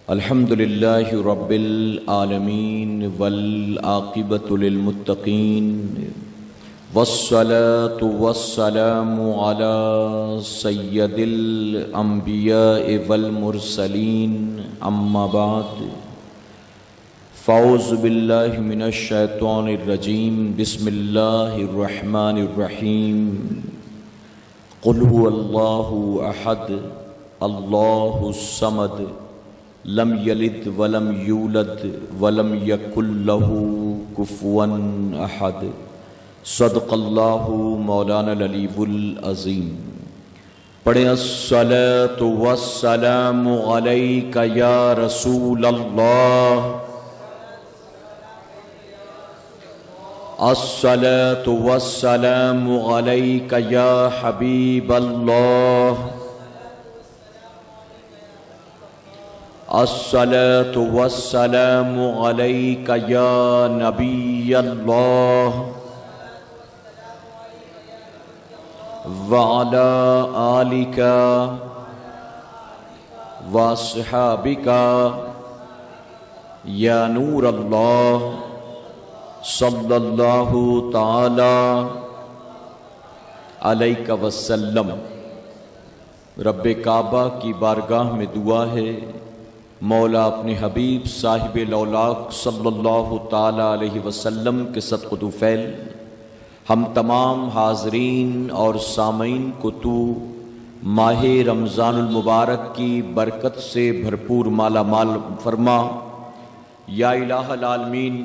الحمدللہ رب العالمین والعاقبۃ للمتقین والصلاة والسلام علی سید الانبیاء والمرسلین اما بعد فاعوذ باللہ من الشیطان الرجیم بسم اللہ الرحمن الرحیم قل هو اللہ احد اللہ الصمد لم یلد ولم یولد ولم یکن لہ کفوا احد صدق اللہ مولانا العلی العظیم۔ پڑھیں الصلاۃ والسلام علیک یا رسول اللہ، الصلاۃ والسلام علیک یا حبیب اللہ، الصلاۃ والسلام علیک یا نبی اللہ وعلی آلک واصحابک یا نور اللہ صلی اللہ تعالی علیہ وسلم۔ رب کعبہ کی بارگاہ میں دعا ہے، مولا اپنے حبیب صاحب لولاک صلی اللہ تعالی علیہ وسلم کے صدق و طفیل ہم تمام حاضرین اور سامعین کو تو ماہ رمضان المبارک کی برکت سے بھرپور مالا مال فرما۔ یا الہ العالمین،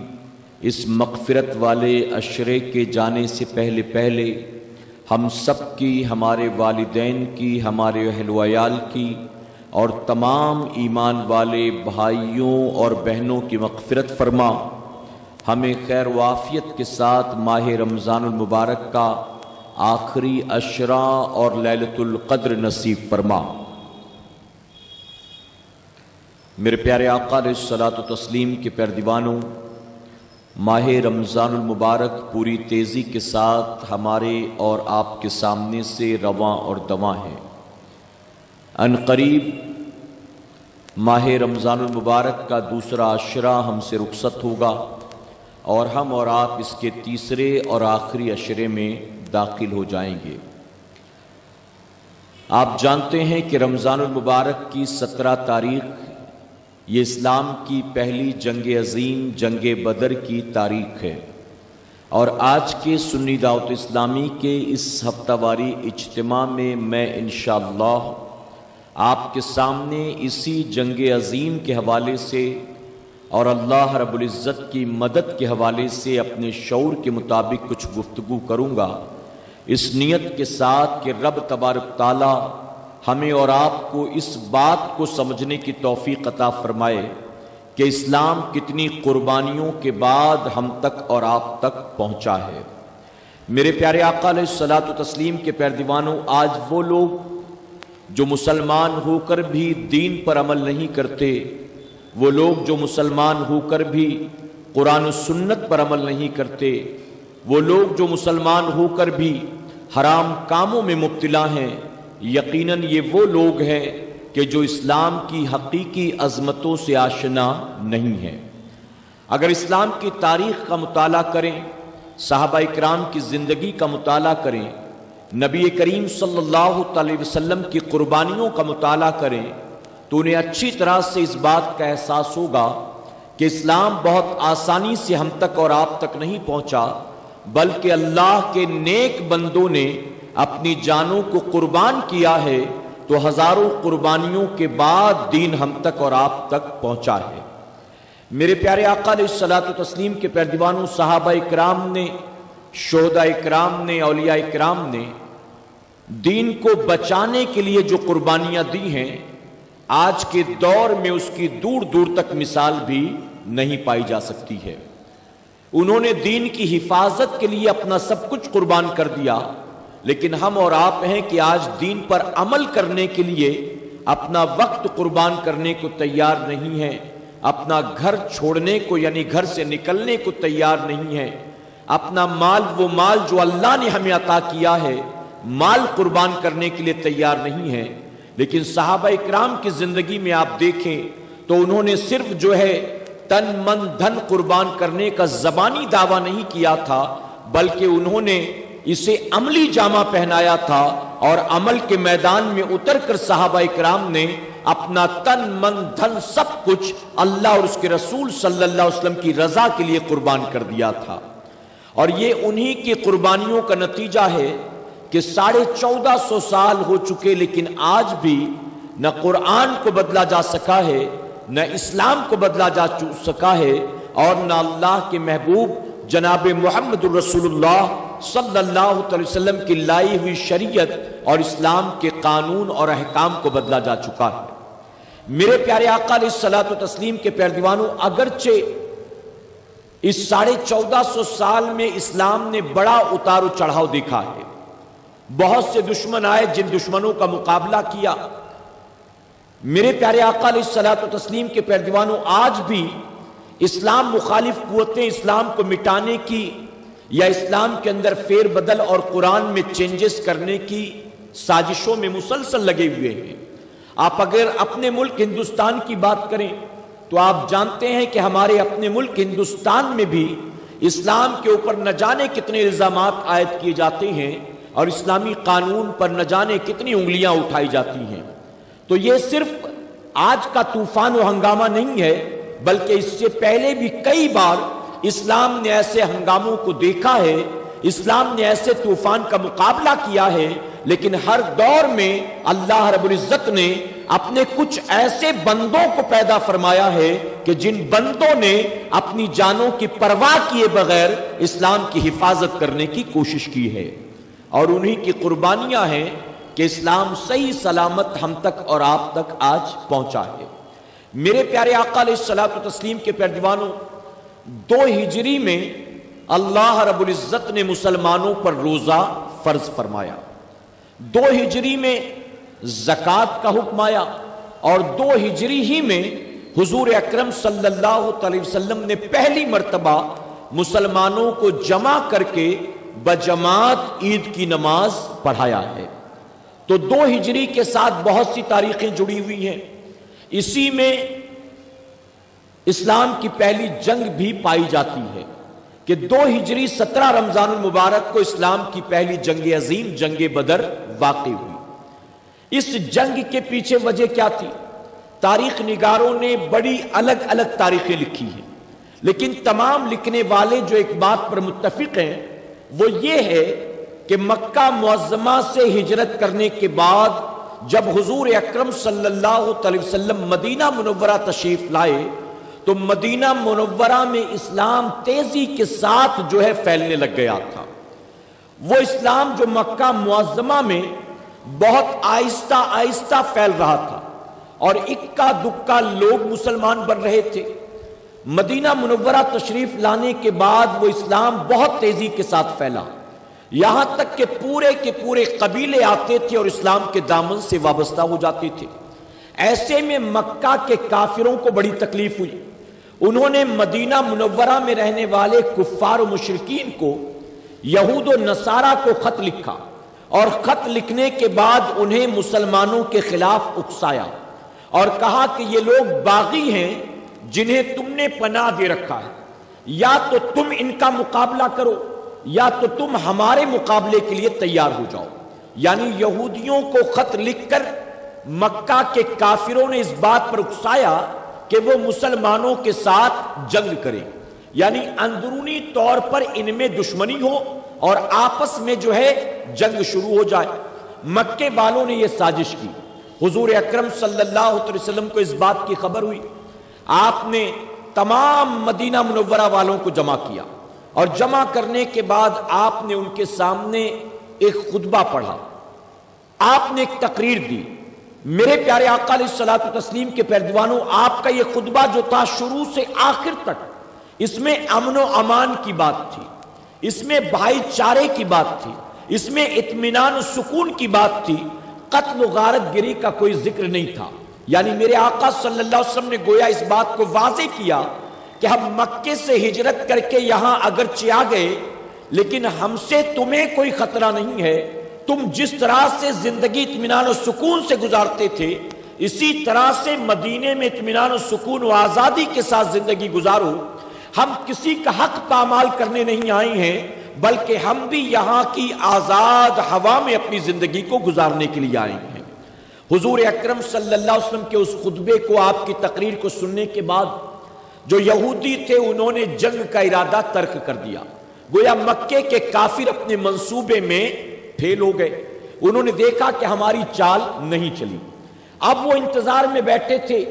اس مغفرت والے عشرے کے جانے سے پہلے ہم سب کی، ہمارے والدین کی، ہمارے اہل و عیال کی اور تمام ایمان والے بھائیوں اور بہنوں کی مغفرت فرما۔ ہمیں خیر و عافیت کے ساتھ ماہ رمضان المبارک کا آخری عشرہ اور لیلۃ القدر نصیب فرما۔ میرے پیارے آقا علیہ الصلاۃ والتسلیم کے پیردیوانوں، ماہ رمضان المبارک پوری تیزی کے ساتھ ہمارے اور آپ کے سامنے سے رواں اور دواں ہے۔ ان قریب ماہ رمضان المبارک کا دوسرا عشرہ ہم سے رخصت ہوگا اور ہم اور آپ اس کے تیسرے اور آخری عشرے میں داخل ہو جائیں گے۔ آپ جانتے ہیں کہ رمضان المبارک کی 17 تاریخ یہ اسلام کی پہلی جنگ عظیم جنگ بدر کی تاریخ ہے، اور آج کے سنی دعوت اسلامی کے اس ہفتہ واری اجتماع میں میں انشاءاللہ آپ کے سامنے اسی جنگ عظیم کے حوالے سے اور اللہ رب العزت کی مدد کے حوالے سے اپنے شعور کے مطابق کچھ گفتگو کروں گا، اس نیت کے ساتھ کہ رب تبارک تعالی ہمیں اور آپ کو اس بات کو سمجھنے کی توفیق عطا فرمائے کہ اسلام کتنی قربانیوں کے بعد ہم تک اور آپ تک پہنچا ہے۔ میرے پیارے آقا علیہ الصلاۃ والتسلیم کے پیردیوانوں، آج وہ لوگ جو مسلمان ہو کر بھی دین پر عمل نہیں کرتے، وہ لوگ جو مسلمان ہو کر بھی قرآن و سنت پر عمل نہیں کرتے، وہ لوگ جو مسلمان ہو کر بھی حرام کاموں میں مبتلا ہیں، یقیناً یہ وہ لوگ ہیں کہ جو اسلام کی حقیقی عظمتوں سے آشنا نہیں ہیں۔ اگر اسلام کی تاریخ کا مطالعہ کریں، صحابہ اکرام کی زندگی کا مطالعہ کریں، نبی کریم صلی اللہ علیہ وسلم کی قربانیوں کا مطالعہ کریں، تو انہیں اچھی طرح سے اس بات کا احساس ہوگا کہ اسلام بہت آسانی سے ہم تک اور آپ تک نہیں پہنچا، بلکہ اللہ کے نیک بندوں نے اپنی جانوں کو قربان کیا ہے، تو ہزاروں قربانیوں کے بعد دین ہم تک اور آپ تک پہنچا ہے۔ میرے پیارے آقا علیہ الصلاۃ والتسلیم کے پیردیوانوں، صحابہ اکرام نے، شہداء اکرام نے، اولیاء اکرام نے دین کو بچانے کے لیے جو قربانیاں دی ہیں، آج کے دور میں اس کی دور دور تک مثال بھی نہیں پائی جا سکتی ہے۔ انہوں نے دین کی حفاظت کے لیے اپنا سب کچھ قربان کر دیا، لیکن ہم اور آپ ہیں کہ آج دین پر عمل کرنے کے لیے اپنا وقت قربان کرنے کو تیار نہیں ہیں، اپنا گھر چھوڑنے کو یعنی گھر سے نکلنے کو تیار نہیں ہیں، اپنا مال، وہ مال جو اللہ نے ہمیں عطا کیا ہے، مال قربان کرنے کے لیے تیار نہیں ہیں۔ لیکن صحابہ اکرام کی زندگی میں آپ دیکھیں تو انہوں نے صرف جو ہے تن من دھن قربان کرنے کا زبانی دعویٰ نہیں کیا تھا، بلکہ انہوں نے اسے عملی جامہ پہنایا تھا، اور عمل کے میدان میں اتر کر صحابہ اکرام نے اپنا تن من دھن سب کچھ اللہ اور اس کے رسول صلی اللہ علیہ وسلم کی رضا کے لیے قربان کر دیا تھا۔ اور یہ انہی کی قربانیوں کا نتیجہ ہے کہ 1450 سال ہو چکے، لیکن آج بھی نہ قرآن کو بدلا جا سکا ہے، نہ اسلام کو بدلا جا سکا ہے، اور نہ اللہ کے محبوب جناب محمد الرسول اللہ صلی اللہ علیہ وسلم کی لائی ہوئی شریعت اور اسلام کے قانون اور احکام کو بدلا جا چکا ہے۔ میرے پیارے آقا علیہ الصلوۃ والتسلیم کے پیروانوں، اگرچہ اس 1450 سال میں اسلام نے بڑا اتار و چڑھاؤ دیکھا ہے، بہت سے دشمن آئے جن دشمنوں کا مقابلہ کیا، میرے پیارے آقا علیہ الصلوۃ والتسلیم کے پیروانوں، آج بھی اسلام مخالف قوتیں اسلام کو مٹانے کی یا اسلام کے اندر فیر بدل اور قرآن میں چینجز کرنے کی سازشوں میں مسلسل لگے ہوئے ہیں۔ آپ اگر اپنے ملک ہندوستان کی بات کریں تو آپ جانتے ہیں کہ ہمارے اپنے ملک ہندوستان میں بھی اسلام کے اوپر نہ جانے کتنے الزامات عائد کیے جاتے ہیں، اور اسلامی قانون پر نہ جانے کتنی انگلیاں اٹھائی جاتی ہیں۔ تو یہ صرف آج کا طوفان و ہنگامہ نہیں ہے، بلکہ اس سے پہلے بھی کئی بار اسلام نے ایسے ہنگاموں کو دیکھا ہے، اسلام نے ایسے طوفان کا مقابلہ کیا ہے، لیکن ہر دور میں اللہ رب العزت نے اپنے کچھ ایسے بندوں کو پیدا فرمایا ہے کہ جن بندوں نے اپنی جانوں کی پرواہ کیے بغیر اسلام کی حفاظت کرنے کی کوشش کی ہے، اور انہی کی قربانیاں ہیں کہ اسلام صحیح سلامت ہم تک اور آپ تک آج پہنچا ہے۔ میرے پیارے آقا علیہ الصلوۃ والتسلیم کے پیروانوں، 2 ہجری میں اللہ رب العزت نے مسلمانوں پر روزہ فرض فرمایا، 2 ہجری میں زکوٰۃ کا حکم آیا، اور 2 ہجری ہی میں حضور اکرم صلی اللہ علیہ وسلم نے پہلی مرتبہ مسلمانوں کو جمع کر کے بجماعت عید کی نماز پڑھایا ہے۔ تو 2 ہجری کے ساتھ بہت سی تاریخیں جڑی ہوئی ہیں۔ اسی میں اسلام کی پہلی جنگ بھی پائی جاتی ہے کہ 2 ہجری 17 رمضان المبارک کو اسلام کی پہلی جنگ عظیم جنگ بدر واقع ہوئی۔ اس جنگ کے پیچھے وجہ کیا تھی؟ تاریخ نگاروں نے بڑی الگ الگ تاریخیں لکھی ہیں، لیکن تمام لکھنے والے جو ایک بات پر متفق ہیں وہ یہ ہے کہ مکہ معظمہ سے ہجرت کرنے کے بعد جب حضور اکرم صلی اللہ علیہ وسلم مدینہ منورہ تشریف لائے تو مدینہ منورہ میں اسلام تیزی کے ساتھ جو ہے پھیلنے لگ گیا تھا۔ وہ اسلام جو مکہ معظمہ میں بہت آہستہ آہستہ پھیل رہا تھا اور اکا دکا لوگ مسلمان بن رہے تھے، مدینہ منورہ تشریف لانے کے بعد وہ اسلام بہت تیزی کے ساتھ پھیلا، یہاں تک کہ پورے کے پورے قبیلے آتے تھے اور اسلام کے دامن سے وابستہ ہو جاتے تھے۔ ایسے میں مکہ کے کافروں کو بڑی تکلیف ہوئی، انہوں نے مدینہ منورہ میں رہنے والے کفار و مشرکین کو، یہود و نصارہ کو خط لکھا، اور خط لکھنے کے بعد انہیں مسلمانوں کے خلاف اکسایا اور کہا کہ یہ لوگ باغی ہیں جنہیں تم نے پناہ دے رکھا ہے، یا تو تم ان کا مقابلہ کرو یا تو تم ہمارے مقابلے کے لیے تیار ہو جاؤ۔ یعنی یہودیوں کو خط لکھ کر مکہ کے کافروں نے اس بات پر اکسایا کہ وہ مسلمانوں کے ساتھ جنگ کریں، یعنی اندرونی طور پر ان میں دشمنی ہو اور آپس میں جو ہے جنگ شروع ہو جائے۔ مکے والوں نے یہ سازش کی، حضور اکرم صلی اللہ علیہ وسلم کو اس بات کی خبر ہوئی، آپ نے تمام مدینہ منورہ والوں کو جمع کیا، اور جمع کرنے کے بعد آپ نے ان کے سامنے ایک خطبہ پڑھا، آپ نے ایک تقریر دی۔ میرے پیارے آقا علیہ الصلوۃ والتسلیم کے پیروانوں، آپ کا یہ خطبہ جو تھا شروع سے آخر تک اس میں امن و امان کی بات تھی، اس میں بھائی چارے کی بات تھی، اس میں اطمینان و سکون کی بات تھی، قتل و غارت گری کا کوئی ذکر نہیں تھا۔ یعنی میرے آقا صلی اللہ علیہ وسلم نے گویا اس بات کو واضح کیا کہ ہم مکے سے ہجرت کر کے یہاں اگرچہ آ گئے لیکن ہم سے تمہیں کوئی خطرہ نہیں ہے، تم جس طرح سے زندگی اطمینان و سکون سے گزارتے تھے اسی طرح سے مدینے میں اطمینان و سکون و آزادی کے ساتھ زندگی گزارو. ہم کسی کا حق پامال کرنے نہیں آئے ہیں بلکہ ہم بھی یہاں کی آزاد ہوا میں اپنی زندگی کو گزارنے کے لیے آئے ہیں. حضور اکرم صلی اللہ علیہ وسلم کے اس خطبے کو، آپ کی تقریر کو سننے کے بعد جو یہودی تھے انہوں نے جنگ کا ارادہ ترک کر دیا. گویا مکے کے کافر اپنے منصوبے میں پھیل ہو گئے. انہوں نے دیکھا کہ ہماری چال نہیں چلی. اب وہ انتظار میں بیٹھے تھے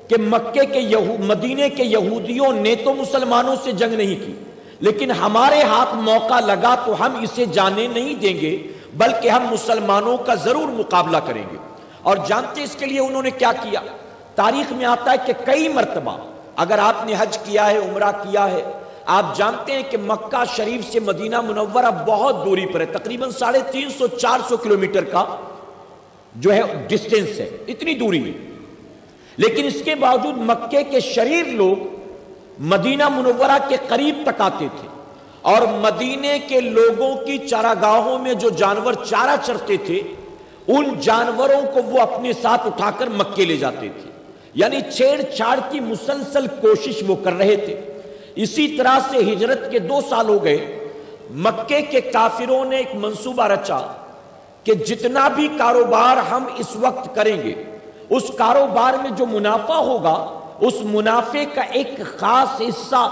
کہ مکے کے مدینے کے یہودیوں نے تو مسلمانوں سے جنگ نہیں کی، لیکن ہمارے ہاتھ موقع لگا تو ہم اسے جانے نہیں دیں گے بلکہ ہم مسلمانوں کا ضرور مقابلہ کریں گے. اور جانتے اس کے لیے انہوں نے کیا کیا؟ تاریخ میں آتا ہے کہ کئی مرتبہ اگر آپ نے حج کیا ہے، عمرہ کیا ہے، آپ جانتے ہیں کہ مکہ شریف سے مدینہ منورہ بہت دوری پر ہے، تقریباً 350-400 کلومیٹر کا جو ہے ڈسٹینس ہے، اتنی دوری ہے. لیکن اس کے باوجود مکے کے شریر لوگ مدینہ منورہ کے قریب تک آتے تھے اور مدینے کے لوگوں کی چراگاہوں میں جو جانور چارہ چرتے تھے ان جانوروں کو وہ اپنے ساتھ اٹھا کر مکے لے جاتے تھے. یعنی چھیڑ چھاڑ کی مسلسل کوشش وہ کر رہے تھے. اسی طرح سے ہجرت کے 2 سال ہو گئے. مکے کے کافروں نے ایک منصوبہ رچا کہ جتنا بھی کاروبار ہم اس وقت کریں گے اس کاروبار میں جو منافع ہوگا اس منافع کا ایک خاص حصہ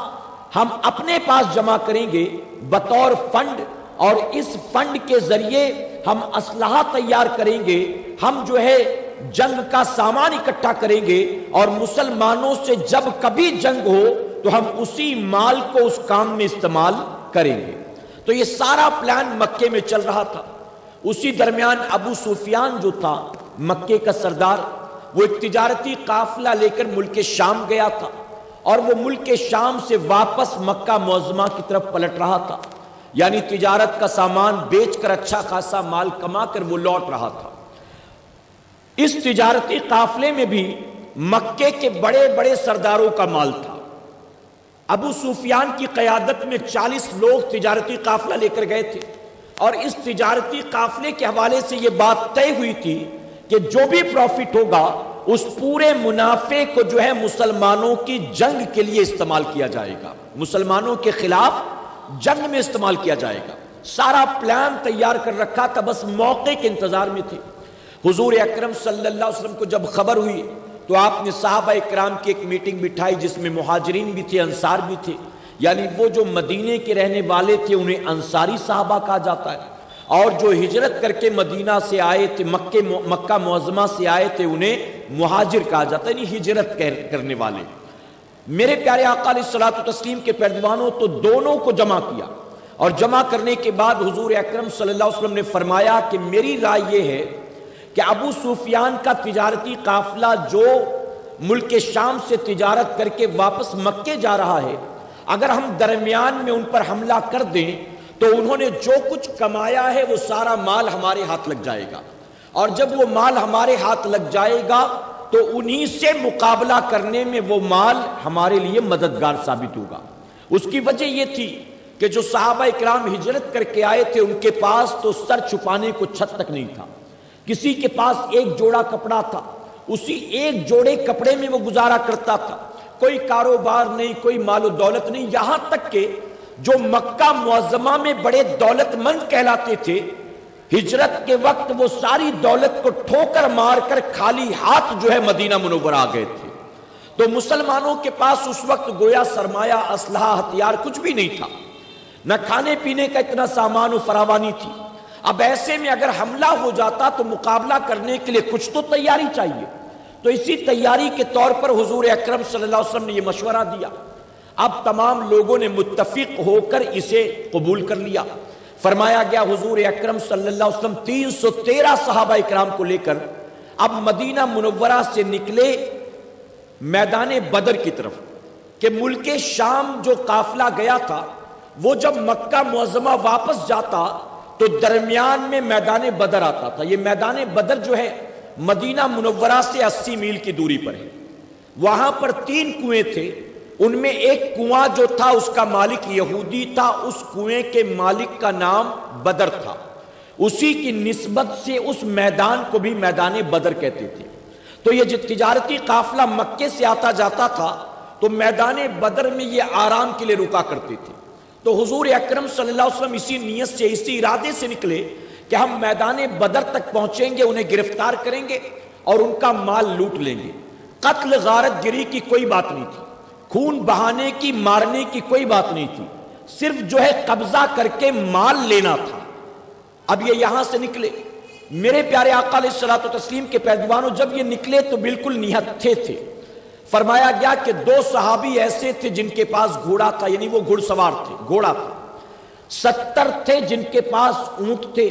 ہم اپنے پاس جمع کریں گے بطور فنڈ، اور اس فنڈ کے ذریعے ہم اسلحہ تیار کریں گے، ہم جو ہے جنگ کا سامان اکٹھا کریں گے اور مسلمانوں سے جب کبھی جنگ ہو تو ہم اسی مال کو اس کام میں استعمال کریں گے. تو یہ سارا پلان مکے میں چل رہا تھا. اسی درمیان ابو سفیان جو تھا مکے کا سردار، وہ ایک تجارتی قافلہ لے کر ملک شام گیا تھا اور وہ ملک شام سے واپس مکہ معظمہ کی طرف پلٹ رہا تھا. یعنی تجارت کا سامان بیچ کر اچھا خاصا مال کما کر وہ لوٹ رہا تھا. اس تجارتی قافلے میں بھی مکے کے بڑے بڑے سرداروں کا مال تھا. ابو سفیان کی قیادت میں 40 لوگ تجارتی قافلہ لے کر گئے تھے اور اس تجارتی قافلے کے حوالے سے یہ بات طے ہوئی تھی کہ جو بھی پروفٹ ہوگا اس پورے منافع کو جو ہے مسلمانوں کی جنگ کے لیے استعمال کیا جائے گا، مسلمانوں کے خلاف جنگ میں استعمال کیا جائے گا. سارا پلان تیار کر رکھا تھا، بس موقع کے انتظار میں تھے. حضور اکرم صلی اللہ علیہ وسلم کو جب خبر ہوئی تو آپ نے صحابہ اکرام کی ایک میٹنگ بٹھائی جس میں مہاجرین بھی تھے، انصار بھی تھے. یعنی وہ جو مدینے کے رہنے والے تھے انہیں انصاری صحابہ کہا جاتا ہے، اور جو ہجرت کر کے مدینہ سے آئے تھے، مکہ معظمہ سے آئے تھے، انہیں مہاجر کہا جاتا ہے، یعنی ہجرت کرنے والے. میرے پیارے آقا علیہ الصلوۃ والتسلیم کے پہلوانوں تو دونوں کو جمع کیا اور جمع کرنے کے بعد حضور اکرم صلی اللہ علیہ وسلم نے فرمایا کہ میری رائے یہ ہے کہ ابو سفیان کا تجارتی قافلہ جو ملک شام سے تجارت کر کے واپس مکے جا رہا ہے، اگر ہم درمیان میں ان پر حملہ کر دیں تو انہوں نے جو کچھ کمایا ہے وہ سارا مال ہمارے ہاتھ لگ جائے گا، اور جب وہ مال ہمارے ہاتھ لگ جائے گا تو انہی سے مقابلہ کرنے میں وہ مال ہمارے لیے مددگار ثابت ہوگا. اس کی وجہ یہ تھی کہ جو صحابہ اکرام ہجرت کر کے آئے تھے ان کے پاس تو سر چھپانے کو چھت تک نہیں تھا. کسی کے پاس ایک جوڑا کپڑا تھا، اسی ایک جوڑے کپڑے میں وہ گزارا کرتا تھا. کوئی کاروبار نہیں، کوئی مال و دولت نہیں. یہاں تک کہ جو مکہ معظمہ میں بڑے دولت مند کہلاتے تھے، ہجرت کے وقت وہ ساری دولت کو ٹھوکر مار کر خالی ہاتھ جو ہے مدینہ منورہ آ گئے تھے. تو مسلمانوں کے پاس اس وقت گویا سرمایہ، اسلحہ، ہتھیار کچھ بھی نہیں تھا، نہ کھانے پینے کا اتنا سامان و فراوانی تھی. اب ایسے میں اگر حملہ ہو جاتا تو مقابلہ کرنے کے لیے کچھ تو تیاری چاہیے. تو اسی تیاری کے طور پر حضور اکرم صلی اللہ علیہ وسلم نے یہ مشورہ دیا. اب تمام لوگوں نے متفق ہو کر اسے قبول کر لیا. فرمایا گیا حضور اکرم صلی اللہ علیہ وسلم 313 صحابہ اکرام کو لے کر اب مدینہ منورہ سے نکلے میدان بدر کی طرف کہ ملک شام جو قافلہ گیا تھا وہ جب مکہ معظمہ واپس جاتا تو درمیان میں میدان بدر آتا تھا. یہ میدان بدر جو ہے مدینہ منورہ سے 80 میل کی دوری پر ہے. وہاں پر 3 کنویں تھے، ان میں ایک کنواں جو تھا اس کا مالک یہودی تھا، اس کنویں کے مالک کا نام بدر تھا. اسی کی نسبت سے اس میدان کو بھی میدان بدر کہتے تھے۔ تو یہ جو تجارتی قافلہ مکے سے آتا جاتا تھا تو میدان بدر میں یہ آرام کے لیے رکا کرتے تھے۔ تو حضور اکرم صلی اللہ علیہ وسلم اسی نیت سے، اسی ارادے سے نکلے کہ ہم میدان بدر تک پہنچیں گے، انہیں گرفتار کریں گے اور ان کا مال لوٹ لیں گے۔ قتل غارت گری کی کوئی بات نہیں تھی، خون بہانے کی، مارنے کی کوئی بات نہیں تھی، صرف جو ہے قبضہ کر کے مال لینا تھا۔ اب یہ یہاں سے نکلے، میرے پیارے آقا علیہ الصلوۃ والتسلیم کے پہلوانوں جب یہ نکلے تو بالکل نہتھے تھے۔ فرمایا گیا کہ 2 صحابی ایسے تھے جن کے پاس گھوڑا تھا، یعنی وہ گھڑ سوار تھے، گھوڑا تھا۔ 70 تھے جن کے پاس اونٹ تھے،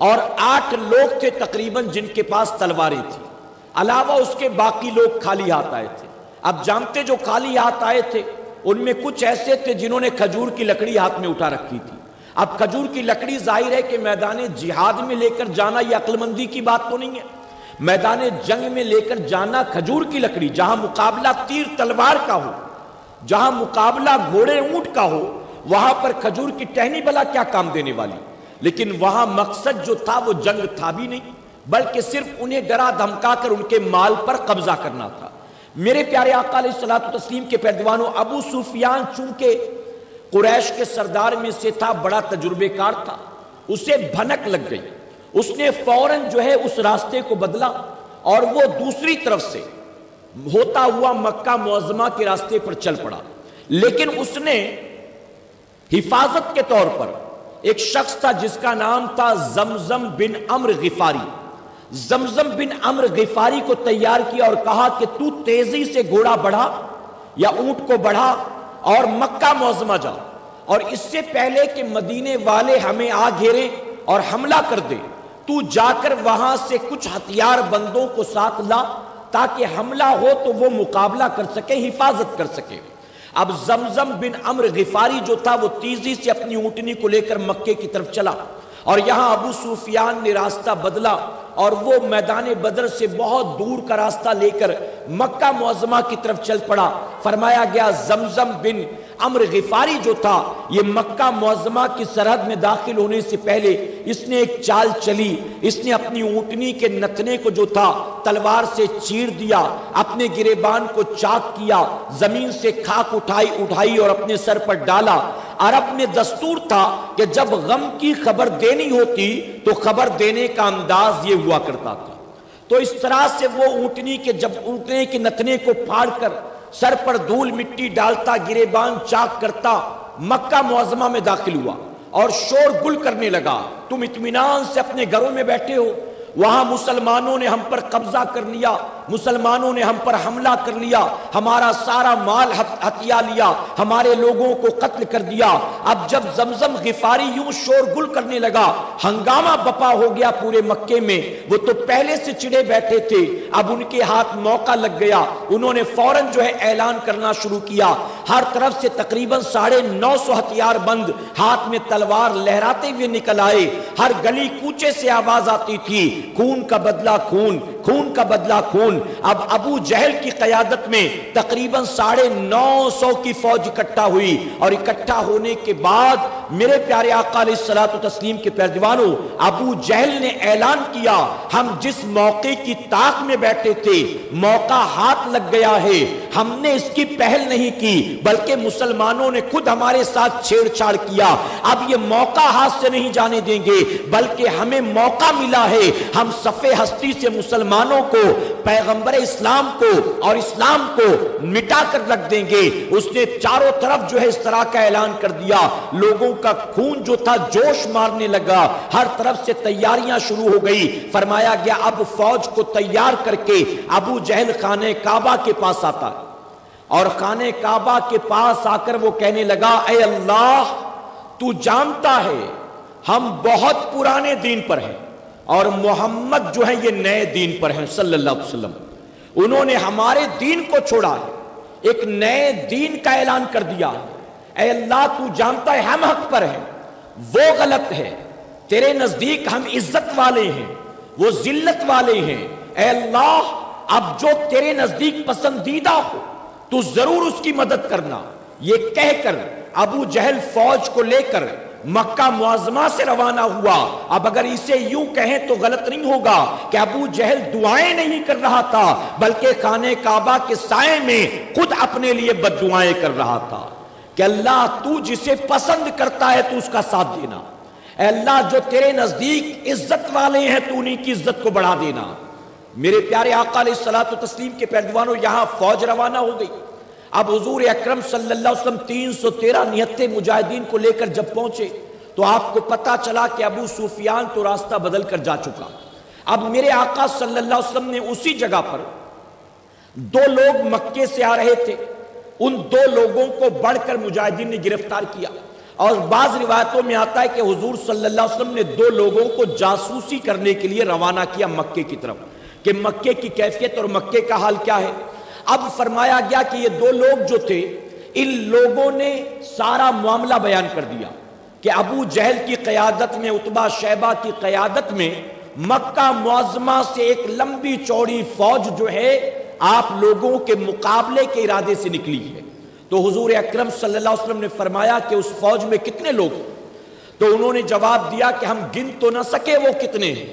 اور 8 لوگ تھے تقریباً جن کے پاس تلواریں تھیں۔ علاوہ اس کے باقی لوگ خالی ہاتھ آئے تھے۔ اب جانتے جو خالی ہاتھ آئے تھے ان میں کچھ ایسے تھے جنہوں نے کھجور کی لکڑی ہاتھ میں اٹھا رکھی تھی۔ اب کھجور کی لکڑی ظاہر ہے کہ میدان جہاد میں لے کر جانا یہ عقل مندی کی بات تو نہیں ہے۔ میدان جنگ میں لے کر جانا کھجور کی لکڑی، جہاں مقابلہ تیر تلوار کا ہو، جہاں مقابلہ گھوڑے اونٹ کا ہو، وہاں پر کھجور کی ٹہنی بلا کیا کام دینے والی۔ لیکن وہاں مقصد جو تھا وہ جنگ تھا بھی نہیں، بلکہ صرف انہیں ڈرا دھمکا کر ان کے مال پر قبضہ کرنا تھا۔ میرے پیارے آقا علیہ الصلوۃ والتسلیم کے پہلوانوں، ابو سفیان چونکہ قریش کے سردار میں سے تھا، بڑا تجربے کار تھا، اسے بھنک لگ گئی۔ اس نے فوراً جو ہے اس راستے کو بدلا اور وہ دوسری طرف سے ہوتا ہوا مکہ معظمہ کے راستے پر چل پڑا۔ لیکن اس نے حفاظت کے طور پر ایک شخص تھا جس کا نام تھا زمزم بن عمرو غفاری۔ زمزم بن عمرو غفاری کو تیار کیا اور کہا کہ تو تیزی سے گھوڑا بڑھا یا اونٹ کو بڑھا اور مکہ معظمہ جا، اور اس سے پہلے کہ مدینے والے ہمیں آ گھیریں اور حملہ کر دے، تو جا کر وہاں سے کچھ ہتھیار بندوں کو ساتھ لا تاکہ حملہ ہو تو وہ مقابلہ کر سکے، حفاظت کر سکے۔ اب زمزم بن عمرو غفاری جو تھا وہ تیزی سے اپنی اونٹنی کو لے کر مکے کی طرف چلا، اور یہاں ابو سفیان نے راستہ بدلا اور وہ میدان بدر سے بہت دور کا راستہ لے کر مکہ معظمہ کی طرف چل پڑا۔ فرمایا گیا زمزم بن عمرو غفاری جو تھا یہ مکہ معظمہ کی سرحد میں داخل ہونے سے پہلے اس نے ایک چال چلی، اس نے اپنی اونٹنی کے نتنے کو جو تھا تلوار سے چیر دیا، اپنے گریبان کو چاک کیا، زمین سے خاک اٹھائی اور اپنے سر پر ڈالا۔ عرب میں دستور تھا کہ جب غم کی خبر دینی ہوتی تو خبر دینے کا انداز یہ ہوا کرتا تھا۔ تو اس طرح سے وہ اونٹنی کے نتنے کو پھاڑ کر سر پر دھول مٹی ڈالتا، گریبان چاک کرتا، مکہ معظمہ میں داخل ہوا اور شور گل کرنے لگا۔ تم اطمینان سے اپنے گھروں میں بیٹھے ہو، وہاں مسلمانوں نے ہم پر قبضہ کر لیا، مسلمانوں نے ہم پر حملہ کر لیا، ہمارا سارا مال ہتھیا لیا، ہمارے لوگوں کو قتل کر دیا۔ اب جب زمزم غفاری یوں شور گل کرنے لگا، ہنگامہ بپا ہو گیا پورے مکے میں۔ وہ تو پہلے سے چڑے بیٹھے تھے، اب ان کے ہاتھ موقع لگ گیا، انہوں نے فوراً جو ہے اعلان کرنا شروع کیا۔ ہر طرف سے تقریباً 950 ہتھیار بند ہاتھ میں تلوار لہراتے ہوئے نکل آئے۔ ہر گلی کوچے سے آواز آتی تھی، خون کا بدلہ خون، خون کا بدلہ خون۔ اب ابو جہل کی قیادت میں تقریباً 950 کی فوج اکٹھا ہوئی، اور اکٹھا ہونے کے بعد میرے پیارے آقا علیہ الصلوۃ والتسلیم کے پہلوانوں، ابو جہل نے اعلان کیا ہم جس موقع کی طاق میں بیٹھے تھے موقع ہاتھ لگ گیا ہے، ہم نے اس کی پہل نہیں کی بلکہ مسلمانوں نے خود ہمارے ساتھ چھیڑ چھاڑ کیا۔ اب یہ موقع ہاتھ سے نہیں جانے دیں گے بلکہ ہمیں موقع ملا ہے، ہم صف ہستی سے مسلمانوں کو، پیغمبر اسلام کو اور اسلام کو مٹا کر رکھ دیں گے۔ اس نے چاروں طرف جو ہے اس طرح کا اعلان کر دیا، لوگوں کا خون جو تھا جوش مارنے لگا، ہر طرف سے تیاریاں شروع ہو گئی۔ فرمایا گیا اب فوج کو تیار کر کے ابو جہل خانہ کعبہ کے پاس آتا، اور خانہ کعبہ کے پاس آ کر وہ کہنے لگا اے اللہ تو جانتا ہے ہم بہت پرانے دین پر ہیں اور محمد جو ہے یہ نئے دین پر ہیں صلی اللہ علیہ وسلم، انہوں نے ہمارے دین کو چھوڑا ہے، ایک نئے دین کا اعلان کر دیا۔ اے اللہ تو جانتا ہے ہم حق پر ہیں، وہ غلط ہے، تیرے نزدیک ہم عزت والے ہیں، وہ ذلت والے ہیں۔ اے اللہ اب جو تیرے نزدیک پسندیدہ ہو تو ضرور اس کی مدد کرنا۔ یہ کہہ کر ابو جہل فوج کو لے کر مکہ معظمہ سے روانہ ہوا. اب اگر اسے یوں کہیں تو غلط نہیں ہوگا کہ ابو جہل دعائیں نہیں کر رہا تھا بلکہ خانہ کعبہ کے سائے میں خود اپنے لیے بد دعائیں کر رہا تھا کہ اللہ تو جسے پسند کرتا ہے تو اس کا ساتھ دینا. اے اللہ جو تیرے نزدیک عزت والے ہیں تو انہیں کی عزت کو بڑھا دینا. میرے پیارے آقا علیہ الصلوۃ والتسلیم کے پہلوانوں یہاں فوج روانہ ہو گئی. اب حضور اکرم صلی اللہ علیہ وسلم 313 نہتے مجاہدین کو لے کر جب پہنچے تو آپ کو پتا چلا کہ ابو سفیان تو راستہ بدل کر جا چکا. اب میرے آقا صلی اللہ علیہ وسلم نے اسی جگہ پر 2 لوگ مکے سے آ رہے تھے. ان 2 لوگوں کو بڑھ کر مجاہدین نے گرفتار کیا اور بعض روایتوں میں آتا ہے کہ حضور صلی اللہ علیہ وسلم نے 2 لوگوں کو جاسوسی کرنے کے لیے روانہ کیا مکے کی طرف کہ مکے کی کیفیت اور مکے کا حال کیا ہے. اب فرمایا گیا کہ یہ 2 لوگ جو تھے ان لوگوں نے سارا معاملہ بیان کر دیا کہ ابو جہل کی قیادت میں عتبہ شیبہ کی قیادت میں مکہ معظمہ سے ایک لمبی چوڑی فوج جو ہے آپ لوگوں کے مقابلے کے ارادے سے نکلی ہے. تو حضور اکرم صلی اللہ علیہ وسلم نے فرمایا کہ اس فوج میں کتنے لوگ؟ تو انہوں نے جواب دیا کہ ہم گن تو نہ سکے وہ کتنے ہیں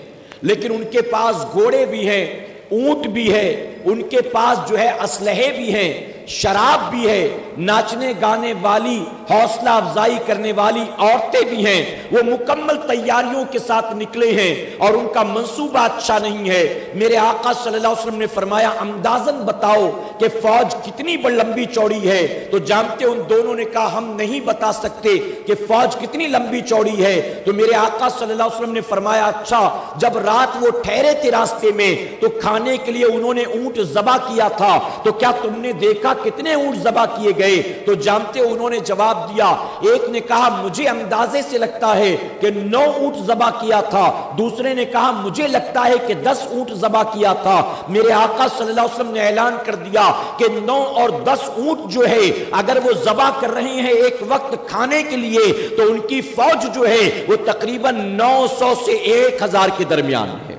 لیکن ان کے پاس گھوڑے بھی ہیں, اونٹ بھی ہے, ان کے پاس جو ہے اسلحے بھی ہیں, شراب بھی ہے, ناچنے گانے والی حوصلہ افزائی کرنے والی عورتیں بھی ہیں. وہ مکمل تیاریوں کے ساتھ نکلے ہیں اور ان کا منصوبہ اچھا نہیں ہے. میرے آقا صلی اللہ علیہ وسلم نے فرمایا اندازاً بتاؤ کہ فوج کتنی بڑی لمبی چوڑی ہے. تو جانتے ان دونوں نے کہا ہم نہیں بتا سکتے کہ فوج کتنی لمبی چوڑی ہے. تو میرے آقا صلی اللہ علیہ وسلم نے فرمایا اچھا جب رات وہ ٹھہرے تھے راستے میں تو کھانے کے لیے انہوں نے اونٹ ذبح کیا تھا تو کیا تم نے دیکھا کتنے اونٹ ذبح کیے گئے؟ تو جانتے انہوں نے جواب دیا, ایک نے کہا مجھے اندازے سے لگتا ہے کہ 9 اونٹ ذبح کیا تھا, دوسرے نے کہا مجھے لگتا ہے کہ 10 اونٹ ذبح کیا تھا. میرے آقا صلی اللہ علیہ وسلم نے اعلان کر دیا کہ 9 اور 10 اونٹ جو ہے اگر وہ ذبح کر رہے ہیں ایک وقت کھانے کے لیے تو ان کی فوج جو ہے وہ تقریباً 900 سے 1000 کے درمیان ہے.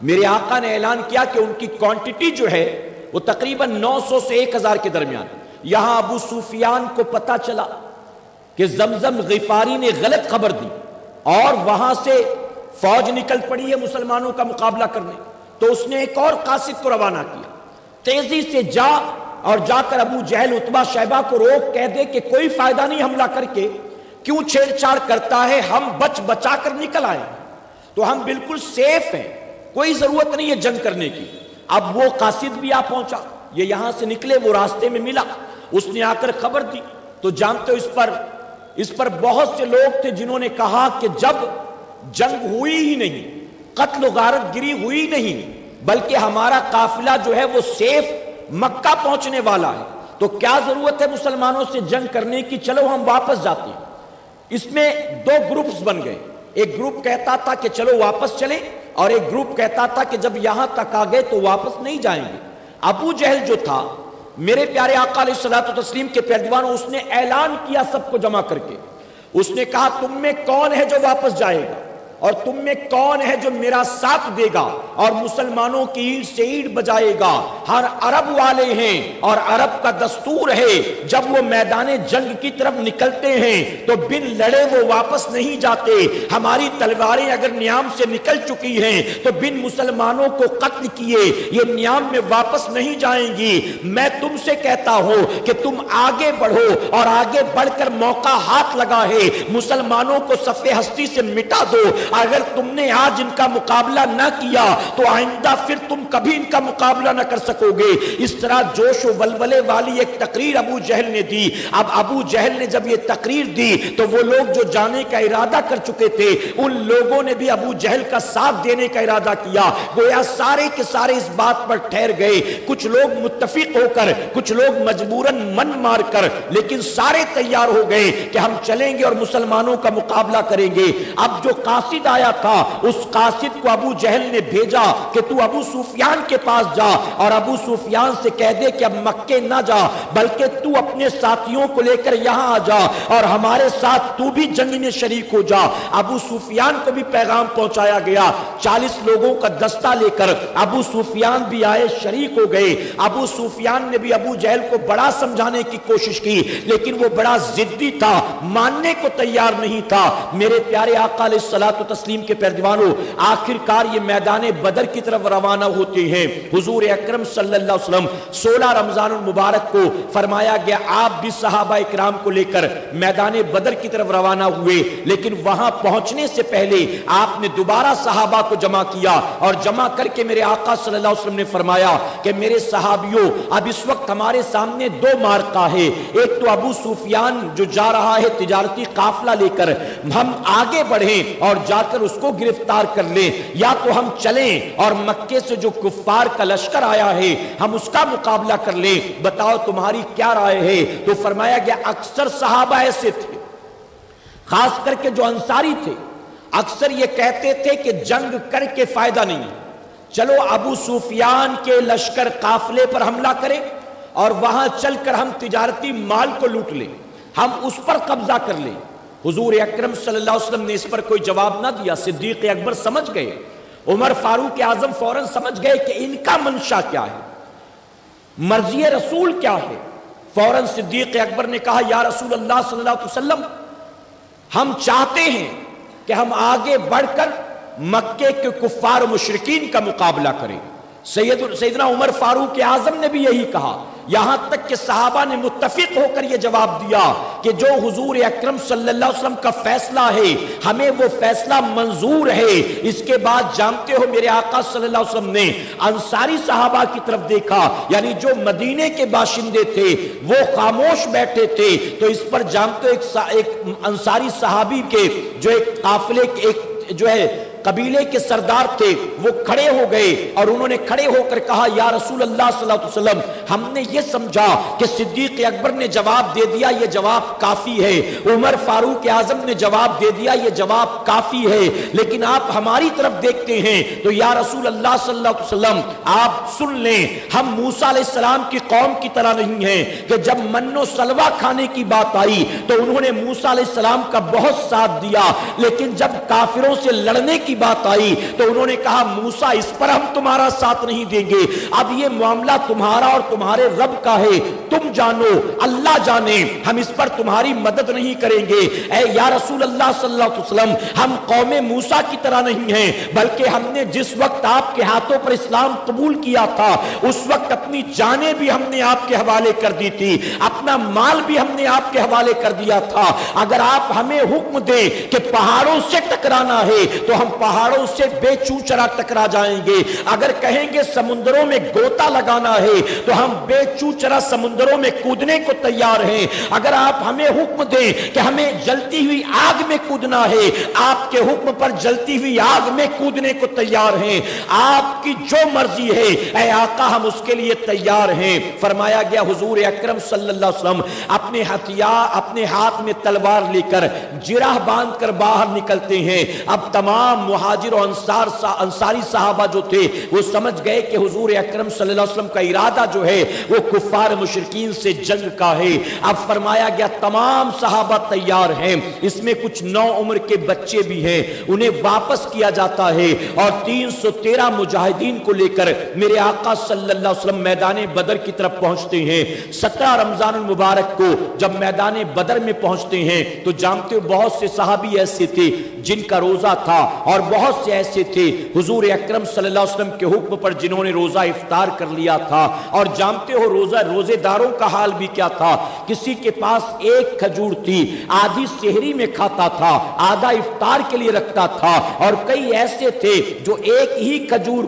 میرے آقا نے اعلان کیا کہ ان کی کوانٹٹی جو ہے وہ تقریباً 900 سے 1000 کے درمیان. یہاں ابو سفیان کو پتا چلا کہ زمزم غفاری نے غلط خبر دی اور وہاں سے فوج نکل پڑی ہے مسلمانوں کا مقابلہ کرنے. تو اس نے ایک اور قاصد کو روانہ کیا, تیزی سے جا اور جا کر ابو جہل عتبہ شیبہ کو روک کہہ دے کہ کوئی فائدہ نہیں حملہ کر کے, کیوں چھیڑ چھاڑ کرتا ہے, ہم بچ بچا کر نکل آئے تو ہم بالکل سیف ہیں, کوئی ضرورت نہیں ہے جنگ کرنے کی. اب وہ قاصد بھی آ پہنچا, یہ یہاں سے نکلے وہ راستے میں ملا, اس نے آ کر خبر دی. تو جانتے ہو اس پر بہت سے لوگ تھے جنہوں نے کہا کہ جب جنگ ہوئی ہی نہیں, قتل و غارت گری ہوئی نہیں, بلکہ ہمارا قافلہ جو ہے وہ سیف مکہ پہنچنے والا ہے تو کیا ضرورت ہے مسلمانوں سے جنگ کرنے کی, چلو ہم واپس جاتے ہیں. اس میں 2 گروپس بن گئے. ایک گروپ کہتا تھا کہ چلو واپس چلیں اور ایک گروپ کہتا تھا کہ جب یہاں تک آ گئے تو واپس نہیں جائیں گے. ابو جہل جو تھا میرے پیارے آقا علیہ الصلوۃ والتسلیم کے پہلوانوں, اس نے اعلان کیا سب کو جمع کر کے, اس نے کہا تم میں کون ہے جو واپس جائے گا اور تم میں کون ہے جو میرا ساتھ دے گا اور مسلمانوں کی اینٹ سے اینٹ بجائے گا. ہر عرب والے ہیں اور عرب کا دستور ہے جب وہ میدان جنگ کی طرف نکلتے ہیں تو بن لڑے وہ واپس نہیں جاتے. ہماری تلواریں اگر نیام سے نکل چکی ہیں تو بن مسلمانوں کو قتل کیے یہ نیام میں واپس نہیں جائیں گی. میں تم سے کہتا ہوں کہ تم آگے بڑھو اور آگے بڑھ کر موقع ہاتھ لگا ہے, مسلمانوں کو صف ہستی سے مٹا دو. اگر تم نے آج ان کا مقابلہ نہ کیا تو آئندہ پھر تم کبھی ان کا مقابلہ نہ کر سکو گے. اس طرح جوش و ولولے والی ایک تقریر ابو جہل نے دی. اب ابو جہل نے جب یہ تقریر دی تو وہ لوگ جو جانے کا ارادہ کر چکے تھے ان لوگوں نے بھی ابو جہل کا ساتھ دینے کا ارادہ کیا. گویا سارے کے سارے اس بات پر ٹھہر گئے, کچھ لوگ متفق ہو کر, کچھ لوگ مجبوراً من مار کر, لیکن سارے تیار ہو گئے کہ ہم چلیں گے اور مسلمانوں کا مقابلہ کریں گے. اب جو قاصد قاصد آیا تھا، اس قاصد کو ابو جہل نے بھیجا کہ تو ابو سفیان کے پاس جا اور ابو سفیان سے کہہ دے کہ اب مکے نہ جا بلکہ تو اپنے ساتھیوں کو لے کر یہاں آ جا اور ہمارے ساتھ تو بھی جنگ میں شریک ہو جا۔ ابو سفیان کو بھی پیغام پہنچایا گیا، 40 لوگوں کا دستہ لے کر ابو سفیان بھی آئے، شریک ہو گئے۔ ابو سفیان نے بھی ابو جہل کو بڑا سمجھانے کی کوشش کی لیکن وہ بڑا ضدی تھا، ماننے کو تیار نہیں تھا۔ میرے پیارے آقا علیہ الصلوۃ والتسلیم کے پیروانوں، آخر کار یہ میدان بدر کی طرف روانہ ہوتے ہیں۔ حضور اکرم صلی اللہ علیہ وسلم 16 رمضان المبارک کو فرمایا گیا آپ بھی صحابہ اکرام کو لے کر میدان بدر کی طرف روانہ ہوئے، لیکن وہاں پہنچنے سے پہلے آپ نے دوبارہ صحابہ کو جمع کیا اور جمع کر کے میرے آقا صلی اللہ علیہ وسلم نے فرمایا کہ میرے صحابیوں، اب اس وقت ہمارے سامنے 2 مارکہ ہے، ایک تو ابو سفیان جو جا رہا ہے تجارتی قافلہ لے کر، ہم آگے بڑھیں اور جا کر اس کو گرفتار کر لیں، یا تو ہم چلیں اور مکے سے جو کفار کا لشکر آیا ہے ہم اس کا مقابلہ کر لیں، بتاؤ تمہاری کیا رائے ہے؟ تو فرمایا گیا اکثر صحابہ ایسے تھے، خاص کر کے جو انصاری تھے، اکثر یہ کہتے تھے کہ جنگ کر کے فائدہ نہیں، چلو ابو سفیان کے لشکر قافلے پر حملہ کریں اور وہاں چل کر ہم تجارتی مال کو لوٹ لیں، ہم اس پر قبضہ کر لیں۔ حضور اکرم صلی اللہ علیہ وسلم نے اس پر کوئی جواب نہ دیا۔ صدیق اکبر سمجھ گئے، عمر فاروق اعظم فوراً سمجھ گئے کہ ان کا منشا کیا ہے، مرضی رسول کیا ہے۔ فوراً صدیق اکبر نے کہا یا رسول اللہ صلی اللہ علیہ وسلم، ہم چاہتے ہیں کہ ہم آگے بڑھ کر مکے کے کفار و مشرکین کا مقابلہ کریں۔ سیدنا عمر فاروق اعظم نے بھی یہی کہا، یہاں تک کہ صحابہ نے متفق ہو کر یہ جواب دیا کہ جو حضور اکرم صلی اللہ علیہ وسلم کا فیصلہ ہے ہمیں وہ فیصلہ منظور ہے۔ اس کے بعد جانتے ہو میرے آقا صلی اللہ علیہ وسلم نے انصاری صحابہ کی طرف دیکھا، یعنی جو مدینے کے باشندے تھے وہ خاموش بیٹھے تھے، تو اس پر جانتے ہو ایک انصاری صحابی کے جو ایک قافلے کے ایک جو ہے قبیلے کے سردار تھے، وہ کھڑے ہو گئے اور انہوں نے کھڑے ہو کر کہا یا رسول اللہ صلی اللہ علیہ وسلم، ہم نے یہ سمجھا کہ صدیق اکبر نے جواب دے دیا یہ جواب کافی ہے، عمر فاروق اعظم نے جواب دے دیا یہ جواب کافی ہے، لیکن آپ ہماری طرف دیکھتے ہیں تو یا رسول اللہ صلی اللہ علیہ وسلم آپ سن لیں، ہم موسیٰ علیہ السلام کی قوم کی طرح نہیں ہیں کہ جب من و سلوہ کھانے کی بات آئی تو انہوں نے موسیٰ علیہ السلام کا بہت ساتھ دیا، لیکن جب کافروں سے لڑنے کی بات آئی تو انہوں نے کہا موسیٰ اس پر ہم تمہارا ساتھ نہیں دیں گے، اب یہ معاملہ تمہارا اور تمہارے رب کا ہے، تم جانو اللہ جانے، ہم اس پر تمہاری مدد نہیں کریں گے۔ اے یا رسول اللہ صلی اللہ علیہ وسلم، ہم قوم موسیٰ کی طرح نہیں ہیں، بلکہ ہم نے جس وقت آپ کے ہاتھوں پر اسلام قبول کیا تھا اس وقت اپنی جانیں بھی ہم نے آپ کے حوالے کر دی تھی، اپنا مال بھی ہم نے آپ کے حوالے کر دیا تھا، اگر آپ ہمیں حکم دیں کہ پہاڑوں سے ٹکرانا ہے تو ہم پہاڑوں سے بے چوچرا ٹکرا جائیں گے، اگر کہیں گے سمندروں میں گوتا لگانا ہے تو ہم بے چوچرا سمندروں میں کودنے کو تیار ہیں، اگر آپ ہمیں حکم دیں کہ ہمیں جلتی ہوئی آگ میں کودنا ہے آپ کے حکم پر جلتی ہوئی آگ میں کودنے کو تیار ہیں، آپ کی جو مرضی ہے اے آقا ہم اس کے لیے تیار ہیں۔ فرمایا گیا حضور اکرم صلی اللہ علیہ وسلم اپنے ہتھیار اپنے ہاتھ میں تلوار لے کر جرح باندھ کر باہر نکلتے ہیں۔ اب تمام مہاجر و انصاری صحابہ جو تھے وہ سمجھ گئے کہ حضور اکرم صلی اللہ علیہ وسلم کا ارادہ جو ہے وہ کفار مشرکین سے جنگ کا ہے۔ اب فرمایا گیا تمام صحابہ تیار ہیں، اس میں کچھ 9 عمر کے بچے بھی ہیں، انہیں واپس کیا جاتا ہے اور 313 مجاہدین کو لے کر میرے آقا صلی اللہ علیہ وسلم میدان بدر کی طرف پہنچتے ہیں۔ 17 رمضان المبارک کو جب میدان بدر میں پہنچتے ہیں تو جانتے ہو بہت سے صحابی ایسے تھے جن کا روزہ تھا اور بہت سے ایسے تھے حضور اکرم صلی اللہ علیہ وسلم کے حکم پر جنہوں نے روزہ افطار کر لیا تھا، اور جانتے ہو روزے داروں کا حال بھی کیا تھا، کسی کے پاس ایک کھجور تھی، آدھی سحری میں کھاتا تھا، آدھا افطار کے لیے رکھتا تھا، اور کئی ایسے تھے جو ایک ہی کھجور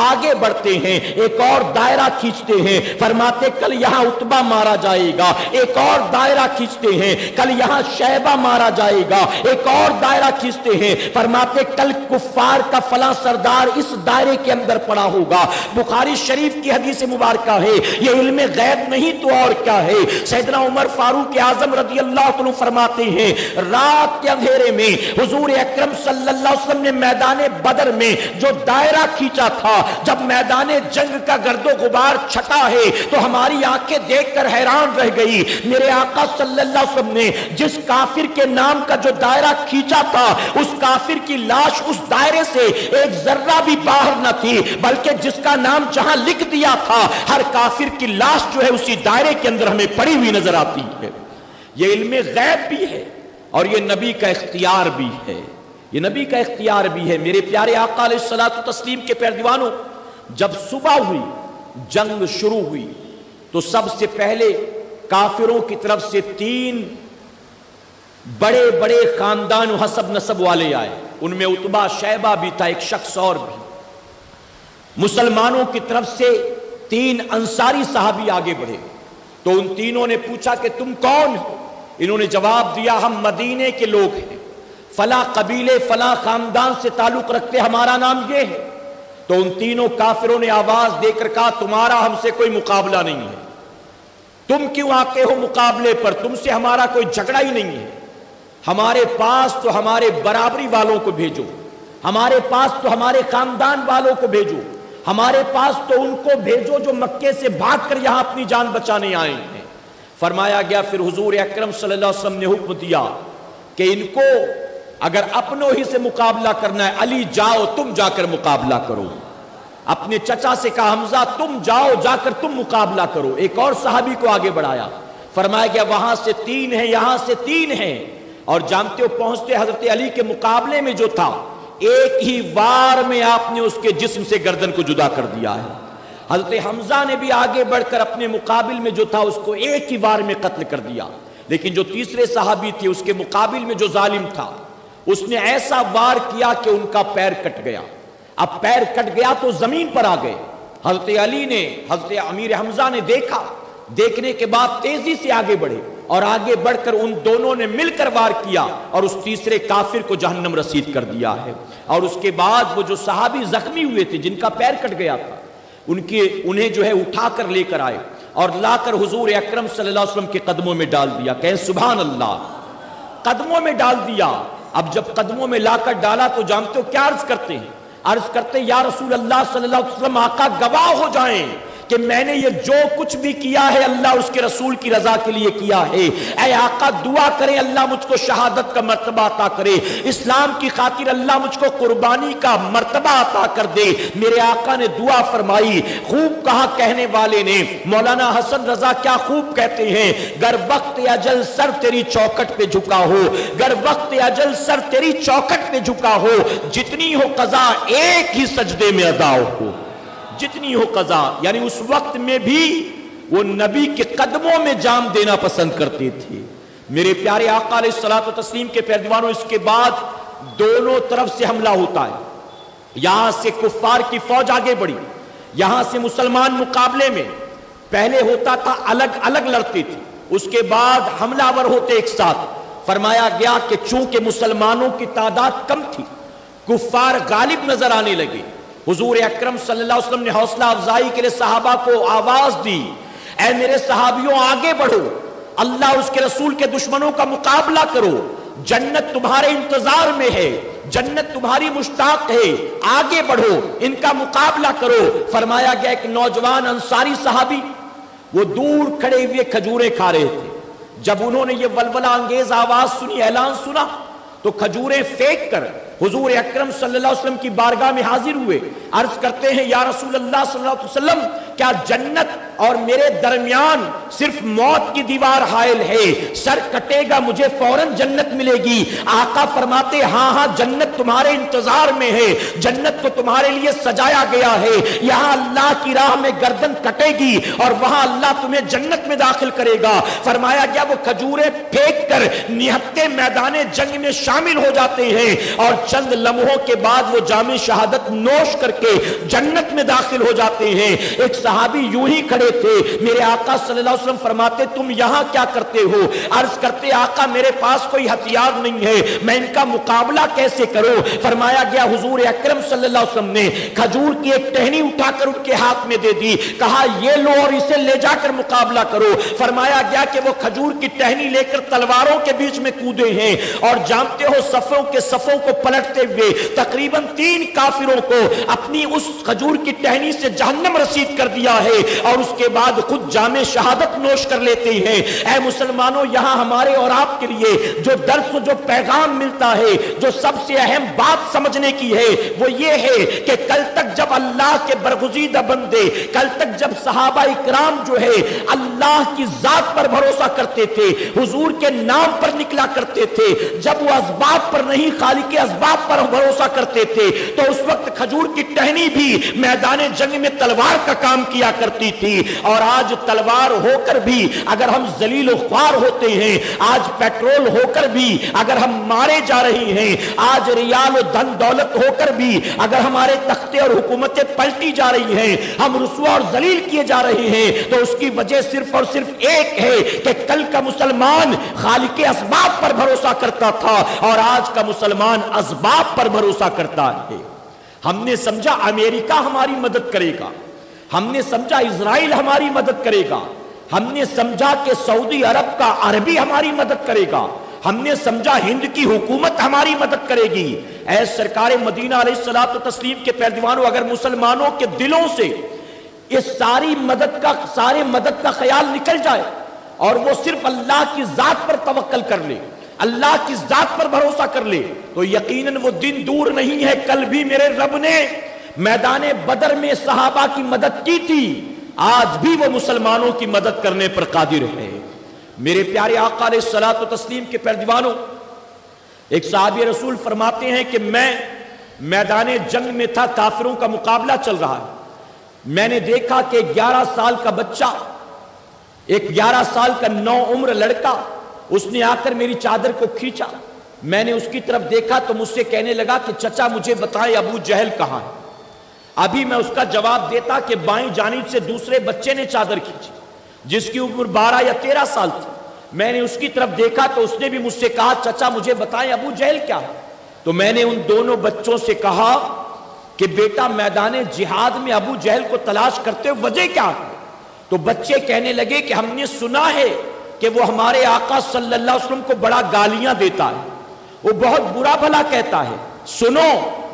آگے بڑھتے ہیں، ایک اور دائرہ کھینچتے ہیں، فرماتے کل یہاں عتبہ مارا جائے گا، ایک اور دائرہ کھینچتے ہیں، کل یہاں شیبہ مارا جائے گا، ایک اور دائرہ کھینچتے ہیں، فرماتے کل کفار کا فلاں سردار اس دائرے کے اندر پڑا ہوگا۔ بخاری شریف کی حدیث مبارکہ ہے، یہ علم غیب نہیں تو اور کیا ہے۔ سیدنا عمر فاروق اعظم رضی اللہ عنہ فرماتے ہیں رات کے اندھیرے میں حضور اکرم صلی اللہ علیہ وسلم نے میدان بدر میں جو دائرہ کھینچا تھا، جب میدان جنگ کا گرد و غبار چھٹا ہے تو ہماری آنکھیں دیکھ کر حیران رہ گئی۔ میرے آقا صلی اللہ علیہ وسلم نے جس کافر کے نام کا جو دائرہ کھینچا تھا، اس کافر کی لاش اس دائرے سے ایک ذرہ بھی باہر نہ تھی، بلکہ جس کا نام جہاں لکھ دیا تھا ہر کافر کی لاش جو ہے اسی دائرے کے اندر ہمیں پڑی ہوئی نظر آتی ہے۔ یہ علم غیب بھی ہے اور یہ نبی کا اختیار بھی ہے، یہ نبی کا اختیار بھی ہے۔ میرے پیارے آقا علیہ الصلوۃ والتسلیم کے پیروانوں، جب صبح ہوئی، جنگ شروع ہوئی، تو سب سے پہلے کافروں کی طرف سے 3 بڑے بڑے خاندان و حسب نسب والے آئے، ان میں عتبہ شیبہ بھی تھا، ایک شخص اور بھی۔ مسلمانوں کی طرف سے 3 انصاری صحابی آگے بڑھے، تو ان تینوں نے پوچھا کہ تم کون ہو؟ انہوں نے جواب دیا ہم مدینے کے لوگ ہیں، فلاں قبیلے فلاں خاندان سے تعلق رکھتے، ہمارا نام یہ ہے۔ تو ان تینوں کافروں نے آواز دے کر کہا تمہارا ہم سے کوئی مقابلہ نہیں ہے، تم کیوں آتے ہو مقابلے پر؟ تم سے ہمارا کوئی جھگڑا ہی نہیں ہے، ہمارے پاس تو ہمارے برابری والوں کو بھیجو، ہمارے پاس تو ہمارے خاندان والوں کو بھیجو، ہمارے پاس تو ان کو بھیجو جو مکے سے بھاگ کر یہاں اپنی جان بچانے آئے ہیں۔ فرمایا گیا پھر حضور اکرم صلی اللہ علیہ وسلم نے حکم دیا کہ ان کو اگر اپنوں ہی سے مقابلہ کرنا ہے، علی جاؤ تم جا کر مقابلہ کرو۔ اپنے چچا سے کہا حمزہ تم جاؤ جا کر تم مقابلہ کرو۔ ایک اور صحابی کو آگے بڑھایا، فرمایا گیا وہاں سے 3 ہیں، یہاں سے 3 ہیں، اور جانتے ہو پہنچتے حضرت علی کے مقابلے میں جو تھا ایک ہی وار میں آپ نے اس کے جسم سے گردن کو جدا کر دیا ہے۔ حضرت حمزہ نے بھی آگے بڑھ کر اپنے مقابل میں جو تھا اس کو ایک ہی وار میں قتل کر دیا، لیکن جو تیسرے صحابی تھے اس کے مقابل میں جو ظالم تھا اس نے ایسا وار کیا کہ ان کا پیر کٹ گیا۔ اب پیر کٹ گیا تو زمین پر آ گئے۔ حضرت علی نے، حضرت امیر حمزہ نے دیکھا، دیکھنے کے بعد تیزی سے آگے بڑھے اور آگے بڑھ کر ان دونوں نے مل کر وار کیا اور اس تیسرے کافر کو جہنم رسید کر دیا ہے۔ اور اس کے بعد وہ جو صحابی زخمی ہوئے تھے جن کا پیر کٹ گیا تھا انہیں جو ہے اٹھا کر لے کر آئے اور لا کر حضور اکرم صلی اللہ علیہ وسلم کے قدموں میں ڈال دیا۔ کہیں سبحان اللہ، قدموں میں ڈال دیا۔ اب جب قدموں میں لا کر ڈالا تو جانتے ہو کیا عرض کرتے ہیں؟ عرض کرتے ہیں یا رسول اللہ صلی اللہ علیہ وسلم آقا گواہ ہو جائیں کہ میں نے یہ جو کچھ بھی کیا ہے اللہ اس کے رسول کی رضا کے لیے کیا ہے۔ اے آقا دعا کریں اللہ مجھ کو شہادت کا مرتبہ عطا کرے، اسلام کی خاطر اللہ مجھ کو قربانی کا مرتبہ عطا کر دے۔ میرے آقا نے دعا فرمائی، خوب کہا کہنے والے نے، مولانا حسن رضا کیا خوب کہتے ہیں، گر وقت اجل سر تیری چوکٹ پہ جھکا ہو، گر وقت اجل سر تیری چوکٹ پہ جھکا ہو، جتنی ہو قضا ایک ہی سجدے میں ادا ہو، جتنی ہو قضا۔ یعنی اس وقت میں بھی وہ نبی کے قدموں میں جان دینا پسند کرتے تھے۔ میرے پیارے آقا علیہ الصلوۃ والتسلیم کے پیروانوں، اس کے بعد دونوں طرف سے حملہ ہوتا ہے۔ یہاں سے کفار کی فوج آگے بڑھی، یہاں سے مسلمان مقابلے میں پہلے ہوتا تھا الگ الگ لڑتے تھے، اس کے بعد حملہ آور ہوتے ایک ساتھ۔ فرمایا گیا کہ چونکہ مسلمانوں کی تعداد کم تھی، کفار غالب نظر آنے لگے، حضور اکرم صلی اللہ علیہ وسلم نے حوصلہ افزائی کے لیے صحابہ کو آواز دی، اے میرے صحابیوں آگے بڑھو، اللہ اس کے رسول کے دشمنوں کا مقابلہ کرو، جنت تمہارے انتظار میں ہے، جنت تمہاری مشتاق ہے، آگے بڑھو، ان کا مقابلہ کرو۔ فرمایا گیا ایک نوجوان انصاری صحابی وہ دور کھڑے ہوئے کھجوریں کھا رہے تھے، جب انہوں نے یہ ولولہ انگیز آواز سنی، اعلان سنا، تو کھجوریں پھینک کر حضور اکرم صلی اللہ علیہ وسلم کی بارگاہ میں حاضر ہوئے، عرض کرتے ہیں یا رسول اللہ صلی اللہ علیہ وسلم کیا جنت اور میرے درمیان صرف موت کی دیوار حائل ہے؟ سر کٹے گا مجھے فوراً جنت ملے گی؟ آقا فرماتے ہاں ہاں جنت تمہارے انتظار میں ہے، جنت کو تمہارے لیے سجایا گیا ہے، یہاں اللہ کی راہ میں گردن کٹے گی اور وہاں اللہ تمہیں جنت میں داخل کرے گا۔ فرمایا گیا وہ کھجوریں پھینک کر نہتے میدان جنگ میں شامل ہو جاتے ہیں اور چند لمحوں کے بعد وہ جام شہادت نوش کر کے جنت میں داخل ہو جاتے ہیں۔ ایک صحابی یوں ہی کھڑے تھے، میرے آقا صلی اللہ علیہ وسلم فرماتے تم یہاں کیا کرتے ہو؟ عرض کرتے آقا میرے پاس کوئی ہتھیار نہیں ہے، میں ان کا مقابلہ کیسے کروں؟ فرمایا گیا حضور اکرم صلی اللہ علیہ وسلم نے کھجور کی ایک ٹہنی اٹھا کر ان کے ہاتھ میں دے دی، کہا یہ لو اور اسے لے جا کر مقابلہ کرو۔ فرمایا گیا کہ وہ کھجور کی ٹہنی لے کر تلواروں کے بیچ میں کودے ہیں اور جانتے ہو صفوں کے صفوں کو پلٹتے ہوئے تقریباً 3 کافروں کو اپنی اس کھجور کی ٹہنی سے جہنم رسید کر دیا ہے اور اس کے بعد خود جام شہادت نوش کر لیتے ہیں۔ اے مسلمانوں، یہاں ہمارے اور آپ کے لیے جو درس و جو پیغام ملتا ہے، جو سب سے اہم بات سمجھنے کی ہے وہ یہ ہے کہ کل تک جب اللہ کے برگزیدہ بندے، کل تک جب صحابہ اکرام جو ہے اللہ کی ذات پر بھروسہ کرتے تھے، حضور کے نام پر نکلا کرتے تھے، جب وہ اسباب پر نہیں خالق کے اسباب پر بھروسہ کرتے تھے تو اس وقت کھجور کی ٹہنی بھی میدان جنگ میں تلوار کا کام کیا کرتی تھی۔ اور آج تلوار ہو کر بھی اگر ہم ذلیل و خوار ہوتے ہیں، آج پیٹرول ہو کر بھی اگر ہم مارے جا رہے ہیں، آج ریال و دھن دولت ہو کر بھی اگر ہمارے تختے اور حکومتیں پلٹی جا رہی ہیں، ہم رسوا اور ذلیل کیے جا رہے ہیں، تو اس کی وجہ صرف اور صرف ایک ہے کہ کل کا مسلمان خالق اسباب پر بھروسہ کرتا تھا اور آج کا مسلمان اسباب پر بھروسہ کرتا ہے۔ ہم نے سمجھا امریکہ ہماری مدد کرے گا، ہم نے سمجھا اسرائیل ہماری مدد کرے گا، ہم نے سمجھا کہ سعودی عرب کا عربی ہماری مدد کرے گا، ہم نے سمجھا ہند کی حکومت ہماری مدد کرے گی۔ اے سرکار مدینہ علیہ الصلوۃ والتسلیم کے پیروانوں، اگر مسلمانوں کے دلوں سے اس ساری مدد کا خیال نکل جائے اور وہ صرف اللہ کی ذات پر توکل کر لے، اللہ کی ذات پر بھروسہ کر لے، تو یقیناً وہ دن دور نہیں ہے۔ کل بھی میرے رب نے میدان بدر میں صحابہ کی مدد کی تھی، آج بھی وہ مسلمانوں کی مدد کرنے پر قادر ہے۔ میرے پیارے آقا علیہ الصلوۃ والتسلیم کے پیروانوں، ایک صحابی رسول فرماتے ہیں کہ میں میدان جنگ میں تھا، کافروں کا مقابلہ چل رہا ہے، میں نے دیکھا کہ 11 سال کا بچہ، ایک 11 سال کا نو عمر لڑکا، اس نے آ کر میری چادر کو کھینچا، میں نے اس کی طرف دیکھا تو مجھ سے کہنے لگا کہ چچا مجھے بتائیں ابو جہل کہاں ہے؟ ابھی میں اس کا جواب دیتا کہ بائیں جانب سے دوسرے بچے نے چادر کھینچی جس کی عمر 12 یا 13 سال تھی، میں نے اس کی طرف دیکھا تو اس نے بھی مجھ سے کہا چچا مجھے بتائیں ابو جہل کیا ہے؟ تو میں نے ان دونوں بچوں سے کہا کہ بیٹا میدان جہاد میں ابو جہل کو تلاش کرتے ہو، وجہ کیا ہے؟ تو بچے کہنے لگے کہ ہم نے سنا ہے کہ وہ ہمارے آقا صلی اللہ علیہ وسلم کو بڑا گالیاں دیتا ہے، وہ بہت برا بھلا کہتا ہے۔ سنو،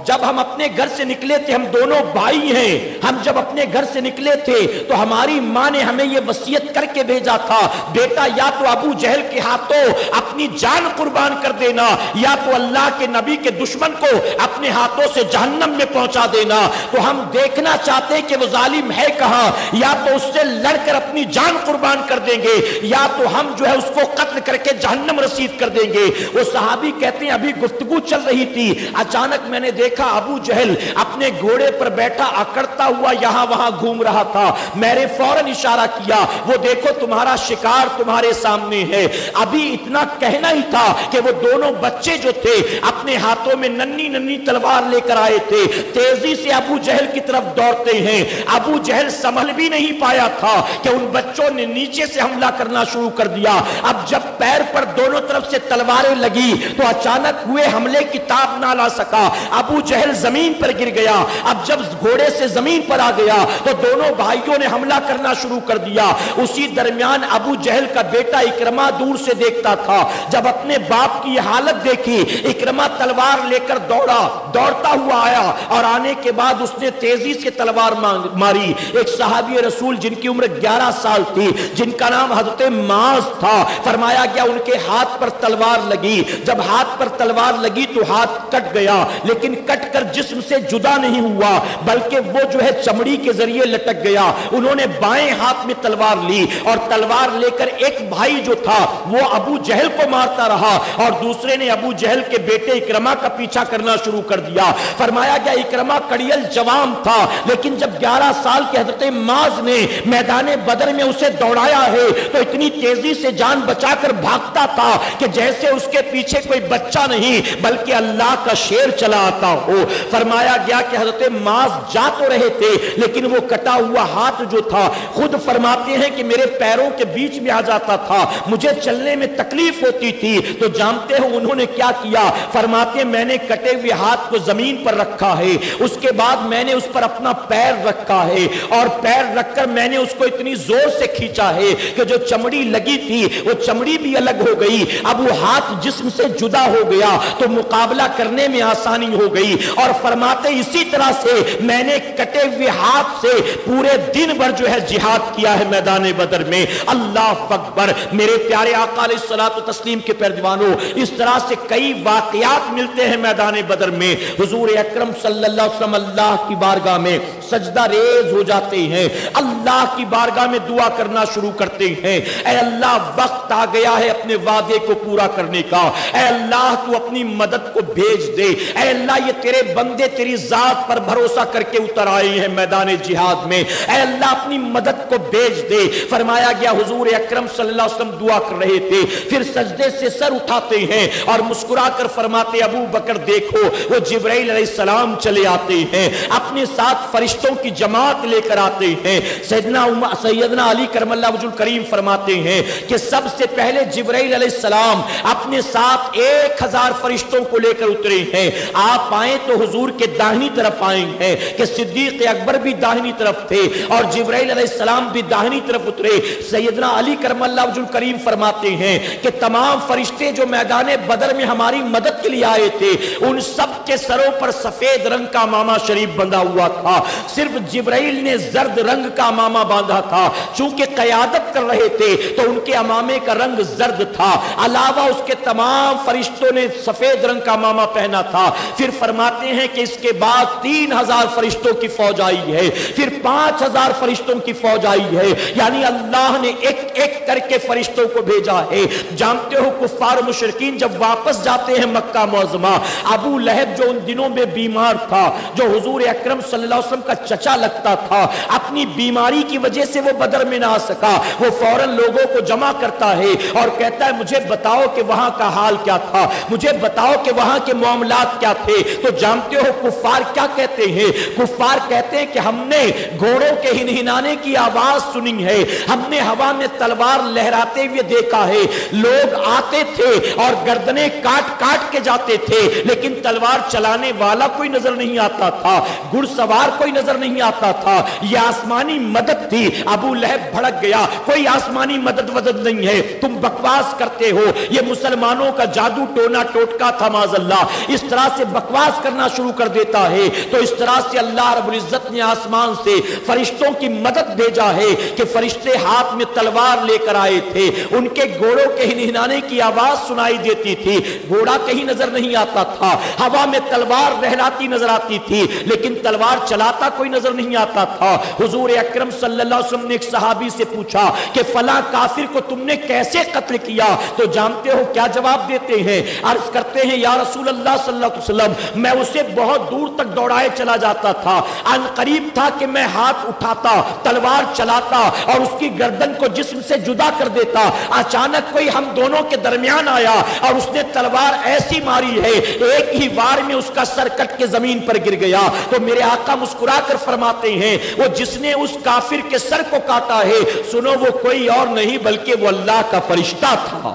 جب ہم اپنے گھر سے نکلے تھے، ہم دونوں بھائی ہیں، ہم جب اپنے گھر سے نکلے تھے تو ہماری ماں نے ہمیں یہ وصیت کر کے بھیجا تھا، بیٹا یا تو ابو جہل کے ہاتھوں اپنی جان قربان کر دینا یا تو اللہ کے نبی کے دشمن کو اپنے ہاتھوں سے جہنم میں پہنچا دینا۔ تو ہم دیکھنا چاہتے ہیں کہ وہ ظالم ہے کہاں، یا تو اس سے لڑ کر اپنی جان قربان کر دیں گے یا تو ہم جو ہے اس کو قتل کر کے جہنم رسید کر دیں گے۔ وہ صحابی کہتے ہیں ابھی گفتگو چل رہی تھی، اچانک میں نے دیکھا ابو جہل اپنے گھوڑے پر بیٹھا اکڑتا ہوا یہاں وہاں گھوم رہا تھا، میں نے فوراً اشارہ کیا، وہ دیکھو تمہارا شکار تمہارے سامنے ہے۔ ابھی اتنا کہنا ہی تھا کہ وہ دونوں بچے جو تھے اپنے ہاتھوں میں ننھی ننھی تلوار لے کر آئے تھے، تیزی سے ابو جہل کی طرف دوڑتے ہیں۔ ابو جہل سنبھل بھی نہیں پایا تھا کہ ان بچوں نے نیچے سے حملہ کرنا شروع کر دیا۔ اب جب پیر پر دونوں طرف سے تلواریں لگی تو اچانک ہوئے حملے کی تاب نہ لا سکا، ابو جہل زمین پر گر گیا۔ اب جب گھوڑے سے زمین پر آ گیا تو دونوں بھائیوں نے حملہ کرنا شروع کر دیا۔ اسی درمیان ابو جہل کا بیٹا اکرمہ دور سے دیکھتا تھا، جب اپنے باپ کی حالت دیکھی اکرمہ تلوار لے کر دوڑتا ہوا آیا اور آنے کے بعد اس نے تیزی سے تلوار ماری۔ ایک صحابی رسول جن کی عمر 11 سال تھی، جن کا نام حضرت معاذ تھا، فرمایا گیا ان کے ہاتھ پر تلوار لگی، جب ہاتھ پر تلوار لگی تو ہاتھ کٹ گیا، لیکن کٹ کر جسم سے جدا نہیں ہوا بلکہ وہ جو ہے چمڑی کے ذریعے لٹک گیا. انہوں نے بائیں ہاتھ میں تلوار لی اور تلوار لے کر ایک بھائی جو تھا وہ ابو جہل کو مارتا رہا اور دوسرے نے ابو جہل کے بیٹے اکرمہ کا پیچھا کرنا شروع کر دیا. فرمایا گیا اکرمہ کڑیل جوان تھا لیکن جب 11 سال کے حضرت معاذ نے میدان بدر میں اسے دوڑایا ہے تو اتنی تیزی سے جان بچا کر بھاگتا تھا کہ جیسے اس کے پیچھے کوئی بچہ نہیں بلکہ اللہ کا شیر چلا آتا ہو. فرمایا گیا کہ حضرت معاذ جا تو رہے تھے لیکن وہ کٹا ہوا ہاتھ جو تھا خود فرماتے ہیں کہ میرے پیروں کے بیچ میں آ جاتا تھا, مجھے چلنے میں تکلیف ہوتی تھی. تو جانتے ہو انہوں نے کیا کیا؟ فرماتے ہیں میں نے کٹے ہوئے ہاتھ کو زمین پر رکھا ہے, اس کے بعد میں نے اس پر اپنا پیر رکھا ہے اور پیر رکھ کر میں نے اس کو اتنی زور سے کھینچا ہے کہ جو چمڑی لگی تھی وہ چمڑی بھی الگ ہو گئی. اب وہ ہاتھ جسم سے جدا ہو گیا تو مقابلہ کرنے میں آسانی ہو گئی. اور فرماتے اسی طرح سے میں نے کٹے ہوئے ہاتھ سے پورے دن بھر جو ہے جہاد کیا ہے میدان بدر میں. اللہ اکبر. میرے پیارے آقا علیہ الصلوۃ والتسلیم کے پیروانوں, اس طرح سے کئی واقعات ملتے ہیں میدان بدر میں. حضور اکرم صلی اللہ علیہ وسلم اللہ کی بارگاہ میں سجدہ ریز ہو جاتے ہیں, اللہ کی بارگاہ میں دعا کرنا شروع کرتے ہیں. اے اللہ وقت آ گیا ہے اپنے وعدے کو پورا کرنے کا. اے اللہ تو اپنی مدد کو بھیج دے. اے اللہ یہ تیرے بندے تیری ذات پر بھروسہ کر کے اتر آئے ہیں میدان جہاد میں. اے اللہ اپنی مدد کو بھیج دے. فرمایا گیا حضور اکرم صلی اللہ علیہ وسلم دعا کر رہے تھے, پھر سجدے سے سر اٹھاتے ہیں اور مسکرا کر فرماتے ابو بکر دیکھو وہ جبرائیل علیہ السلام چلے آتے ہیں, اپنے ساتھ فرشتوں کی جماعت لے کر آتے ہیں. سیدنا علی کرم اللہ وجہ الکریم فرماتے ہیں کہ سب سے پہلے جبرائیل علیہ السلام اپنے ساتھ 1000 فرشتوں کو لے کر اترے ہیں. آپ آئیں تو حضور کے داہنی طرف آئیں ہیں کہ صدیق اکبر بھی داہنی طرف تھے اور جبرائیل علیہ السلام بھی داہنی طرف اترے. سیدنا علی کرم اللہ وجہ الکریم فرماتے ہیں کہ تمام فرشتے جو میدان بدر میں ہماری مدد کے لیے آئے تھے ان سب کے سروں پر سفید رنگ کا امامہ شریف بندھا ہوا تھا, صرف جبرائیل نے زرد رنگ کا امامہ باندھا تھا. چونکہ قیادت کر رہے تھے تو ان کے امامے کا رنگ زرد تھا, علاوہ اس کے تمام فرشتوں نے سفید رنگ کا امامہ پہنا تھا. پھر فرماتے ہیں کہ اس کے بعد 3000 فرشتوں کی فوج آئی ہے, پھر 5000 فرشتوں کی فوج آئی ہے, یعنی اللہ نے ایک ایک کر کے فرشتوں کو بھیجا ہے. جانتے ہو کفار مشرکین جب واپس جاتے ہیں مکہ معظمہ, ابو لہب جو ان دنوں میں بیمار تھا, جو حضور اکرم صلی اللہ علیہ وسلم کا چچا لگتا تھا, اپنی بیماری کی وجہ سے وہ بدر میں نہ آ سکا. وہ فوراً لوگوں کو جمع کرتا ہے اور کہتا ہے مجھے بتاؤ کہ وہاں کا حال کیا تھا, مجھے بتاؤ کہ وہاں کے معاملات کیا تھے. تو جانتے ہو کفار کیا کہتے ہیں؟ کفار کہتے ہیں کہ ہم نے گھوڑوں کے ہنہنانے کی آواز سنی ہے, ہم نے ہوا میں تلوار لہراتے ہوئے دیکھا ہے, لوگ آتے تھے اور گردنیں کاٹ کاٹ کے جاتے تھے لیکن تلوار چلانے والا کوئی نظر نہیں آتا تھا, گھڑ سوار کوئی نظر نہیں آتا تھا. یہ آسمانی مدد تھی. ابو لہب بھڑک گیا, کوئی آسمانی مدد ودد نہیں ہے, تم بکواس کرتے ہو, یہ مسلمانوں کا جادو ٹونا ٹوٹکا تھا معاذ اللہ. اس طرح سے بکواس کرنا شروع کر دیتا ہے. تو اس طرح سے اللہ رب العزت نے آسمان سے فرشتوں کی مدد بھیجا ہے کہ فرشتے ہاتھ میں تلوار لے کر آئے تھے, ان کے گھوڑوں کے ہنہنانے کی آواز سنائی دیتی تھی, گھوڑا کہیں نظر نہیں آتا تھا, ہوا میں تلوار لہراتی نظر آتی تھی لیکن تلوار چلاتا کوئی نظر نہیں آتا تھا. حضور اکرم صلی اللہ علیہ وسلم نے ایک صحابی سے پوچھا کہ فلاں کافر کو تم نے کیسے قتل کیا؟ تو جانتے ہو کیا جواب دیتے ہیں؟ عرض کرتے ہیں یا رسول اللہ صلی اللہ علیہ وسلم میں اسے بہت دور تک دوڑائے چلا جاتا تھا, ان قریب تھا کہ میں ہاتھ اٹھاتا, تلوار چلاتا اور اس کی گردن کو جسم سے جدا کر دیتا. اچانک کوئی ہم دونوں کے درمیان آیا اور اس نے تلوار ایسی ماری ہے ایک ہی وار میں اس کا سر کٹ کے زمین پر گر گیا. تو میرے آقا مسکرا کر فرماتے ہیں وہ جس نے اس کافر کے سر کو کاٹا ہے سنو وہ کوئی اور نہیں بلکہ وہ اللہ کا فرشتہ تھا.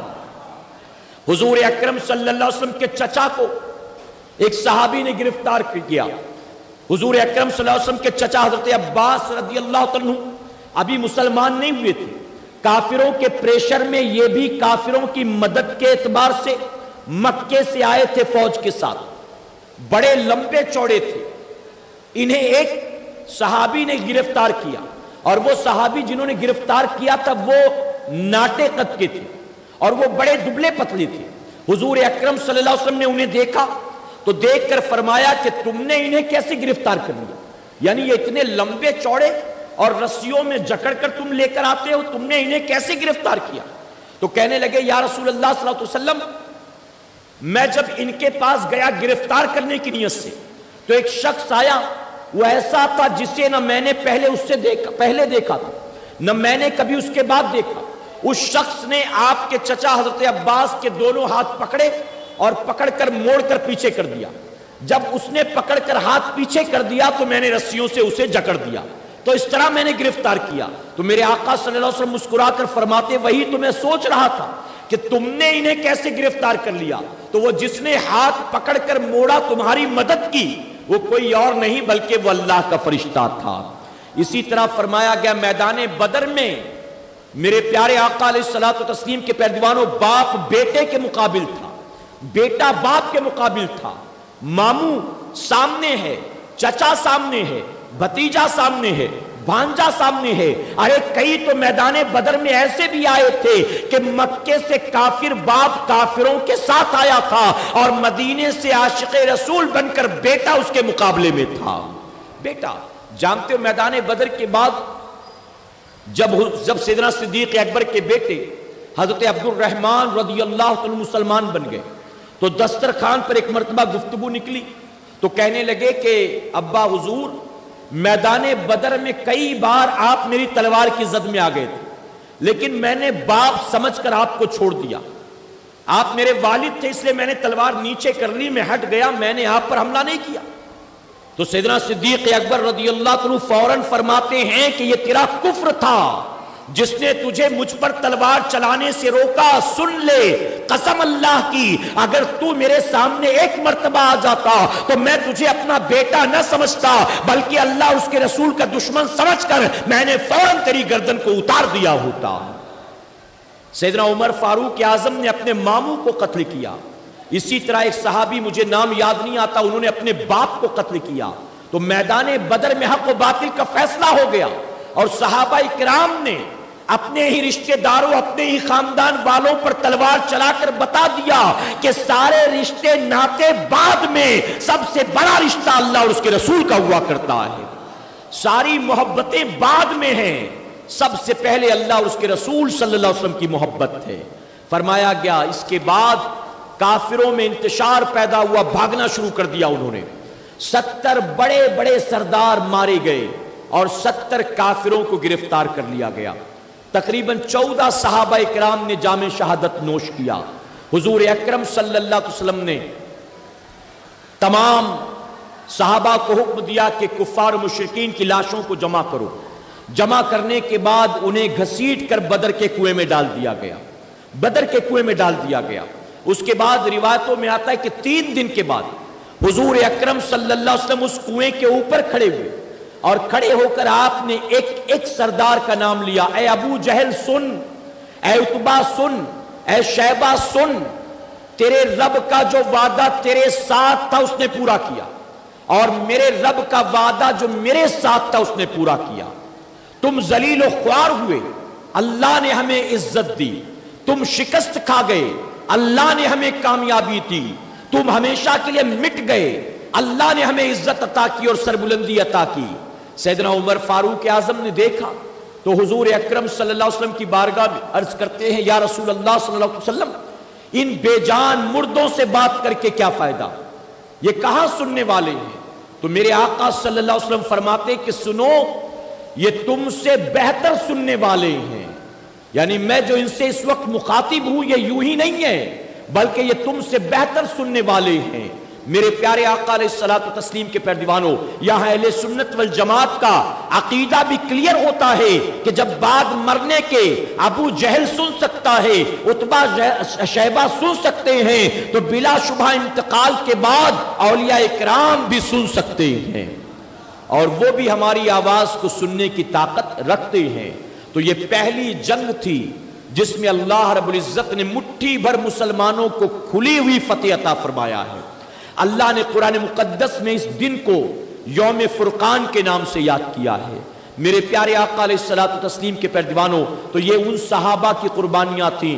حضور اکرم صلی اللہ علیہ وسلم کے چچا کو ایک صحابی نے گرفتار کیا. حضور اکرم صلی اللہ علیہ وسلم کے چچا حضرت عباس رضی اللہ عنہ ابھی مسلمان نہیں ہوئے تھے. کافروں کے پریشر میں یہ بھی کافروں کی مدد کے اعتبار سے مکے سے آئے تھے فوج کے ساتھ, بڑے لمبے چوڑے تھے. انہیں ایک صحابی نے گرفتار کیا اور وہ صحابی جنہوں نے گرفتار کیا تھا وہ ناٹے قد کے تھے اور وہ بڑے دبلے پتلے تھے. حضور اکرم صلی اللہ علیہ وسلم نے انہیں دیکھا تو دیکھ کر فرمایا کہ تم نے انہیں کیسے گرفتار کر لیا؟ یعنی یہ اتنے لمبے چوڑے اور رسیوں میں جکڑ کر تم لے کر آتے ہو، تم نے انہیں کیسے گرفتار کیا؟ تو کہنے لگے یا رسول اللہ صلی اللہ علیہ وسلم، میں جب ان کے پاس گیا گرفتار کرنے کی نیت سے تو ایک شخص آیا، وہ ایسا تھا جسے نہ میں نے پہلے دیکھا تھا، نہ میں نے کبھی اس کے بعد دیکھا۔ اس شخص نے آپ کے چچا حضرت عباس کے دونوں ہاتھ پکڑے اور پکڑ کر موڑ کر پیچھے کر دیا۔ جب اس نے پکڑ کر ہاتھ پیچھے کر دیا تو میں نے رسیوں سے اسے جکڑ دیا، تو اس طرح میں نے گرفتار کیا۔ تو میرے آقا صلی اللہ علیہ وسلم مسکرا کر فرماتے وہی تو میں سوچ رہا تھا کہ تم نے انہیں کیسے گرفتار کر لیا؟ تو وہ جس نے ہاتھ پکڑ کر موڑا تمہاری مدد کی وہ کوئی اور نہیں بلکہ وہ اللہ کا فرشتہ تھا۔ اسی طرح فرمایا گیا میدان بدر میں میرے پیارے آقا علیہ الصلوۃ والتسلیم کے پیروانوں، باپ بیٹے کے مقابل تھا، بیٹا باپ کے مقابل تھا، ماموں سامنے ہے، چچا سامنے ہے، بھتیجا سامنے ہے، بھانجا سامنے ہے۔ ارے کئی تو میدان بدر میں ایسے بھی آئے تھے کہ مکے سے کافر باپ کافروں کے ساتھ آیا تھا اور مدینے سے عاشق رسول بن کر بیٹا اس کے مقابلے میں تھا۔ بیٹا جانتے ہو میدان بدر کے بعد جب سیدنا صدیق اکبر کے بیٹے حضرت عبد الرحمن رضی اللہ عنہ مسلمان بن گئے تو دسترخوان پر ایک مرتبہ گفتگو نکلی تو کہنے لگے کہ ابا حضور، میدان بدر میں کئی بار آپ میری تلوار کی زد میں آ گئے تھے، لیکن میں نے باپ سمجھ کر آپ کو چھوڑ دیا۔ آپ میرے والد تھے اس لیے میں نے تلوار نیچے کر لی، میں ہٹ گیا، میں نے آپ پر حملہ نہیں کیا۔ تو سیدنا صدیق اکبر رضی اللہ عنہ فوراً فرماتے ہیں کہ یہ تیرا کفر تھا جس نے تجھے مجھ پر تلوار چلانے سے روکا۔ سن لے، قسم اللہ کی، اگر تو میرے سامنے ایک مرتبہ آ جاتا تو میں تجھے اپنا بیٹا نہ سمجھتا بلکہ اللہ اس کے رسول کا دشمن سمجھ کر میں نے فوراً تیری گردن کو اتار دیا ہوتا۔ سیدنا عمر فاروق اعظم نے اپنے ماموں کو قتل کیا۔ اسی طرح ایک صحابی، مجھے نام یاد نہیں آتا، انہوں نے اپنے باپ کو قتل کیا۔ تو میدان بدر میں حق و باطل کا فیصلہ ہو گیا اور صحابہ کرام نے اپنے ہی رشتہ داروں، اپنے ہی خاندان والوں پر تلوار چلا کر بتا دیا کہ سارے رشتے ناتے بعد میں سب سے بڑا رشتہ اللہ اور اس کے رسول کا ہوا کرتا ہے، ساری محبتیں بعد میں ہیں، سب سے پہلے اللہ اور اس کے رسول صلی اللہ علیہ وسلم کی محبت ہے۔ فرمایا گیا اس کے بعد کافروں میں انتشار پیدا ہوا، بھاگنا شروع کر دیا انہوں نے۔ 70 بڑے بڑے سردار مارے گئے اور 70 کافروں کو گرفتار کر لیا گیا۔ تقریباً 14 صحابہ کرام نے جام شہادت نوش کیا۔ حضور اکرم صلی اللہ علیہ وسلم نے تمام صحابہ کو حکم دیا کہ کفار و مشرکین کی لاشوں کو جمع کرو۔ جمع کرنے کے بعد انہیں گھسیٹ کر بدر کے کنویں میں ڈال دیا گیا، بدر کے کنویں میں ڈال دیا گیا۔ اس کے بعد روایتوں میں آتا ہے کہ 3 دن کے بعد حضور اکرم صلی اللہ علیہ وسلم اس کنویں کے اوپر کھڑے ہوئے اور کھڑے ہو کر آپ نے ایک سردار کا نام لیا۔ اے ابو جہل سن، اے عتبہ سن، اے شیبہ سن، تیرے رب کا جو وعدہ تیرے ساتھ تھا اس نے پورا کیا اور میرے رب کا وعدہ جو میرے ساتھ تھا اس نے پورا کیا۔ تم ذلیل و خوار ہوئے، اللہ نے ہمیں عزت دی، تم شکست کھا گئے، اللہ نے ہمیں کامیابی دی، تم ہمیشہ کے لیے مٹ گئے، اللہ نے ہمیں عزت عطا کی اور سربلندی عطا کی۔ سیدنا عمر فاروق اعظم نے دیکھا تو حضور اکرم صلی اللہ علیہ وسلم کی بارگاہ میں عرض کرتے ہیں یا رسول اللہ صلی اللہ علیہ وسلم، ان بے جان مردوں سے بات کر کے کیا فائدہ، یہ کہاں سننے والے ہیں؟ تو میرے آقا صلی اللہ علیہ وسلم فرماتے کہ سنو، یہ تم سے بہتر سننے والے ہیں، یعنی میں جو ان سے اس وقت مخاطب ہوں یہ یوں ہی نہیں ہے بلکہ یہ تم سے بہتر سننے والے ہیں۔ میرے پیارے آقا علیہ الصلوۃ والتسلیم کے پیروانوں، یہاں اہل سنت والجماعت کا عقیدہ بھی کلیئر ہوتا ہے کہ جب بعد مرنے کے ابو جہل سن سکتا ہے، عتبہ شیبہ سن سکتے ہیں، تو بلا شبہ انتقال کے بعد اولیاء کرام بھی سن سکتے ہیں اور وہ بھی ہماری آواز کو سننے کی طاقت رکھتے ہیں۔ تو یہ پہلی جنگ تھی جس میں اللہ رب العزت نے مٹھی بھر مسلمانوں کو کھلی ہوئی فتح عطا فرمایا ہے۔ اللہ نے قرآن مقدس میں اس دن کو یوم فرقان کے نام سے یاد کیا ہے۔ میرے پیارے آقا علیہ الصلوۃ والتسلیم کے پیروانوں، تو یہ ان صحابہ کی قربانیاں تھیں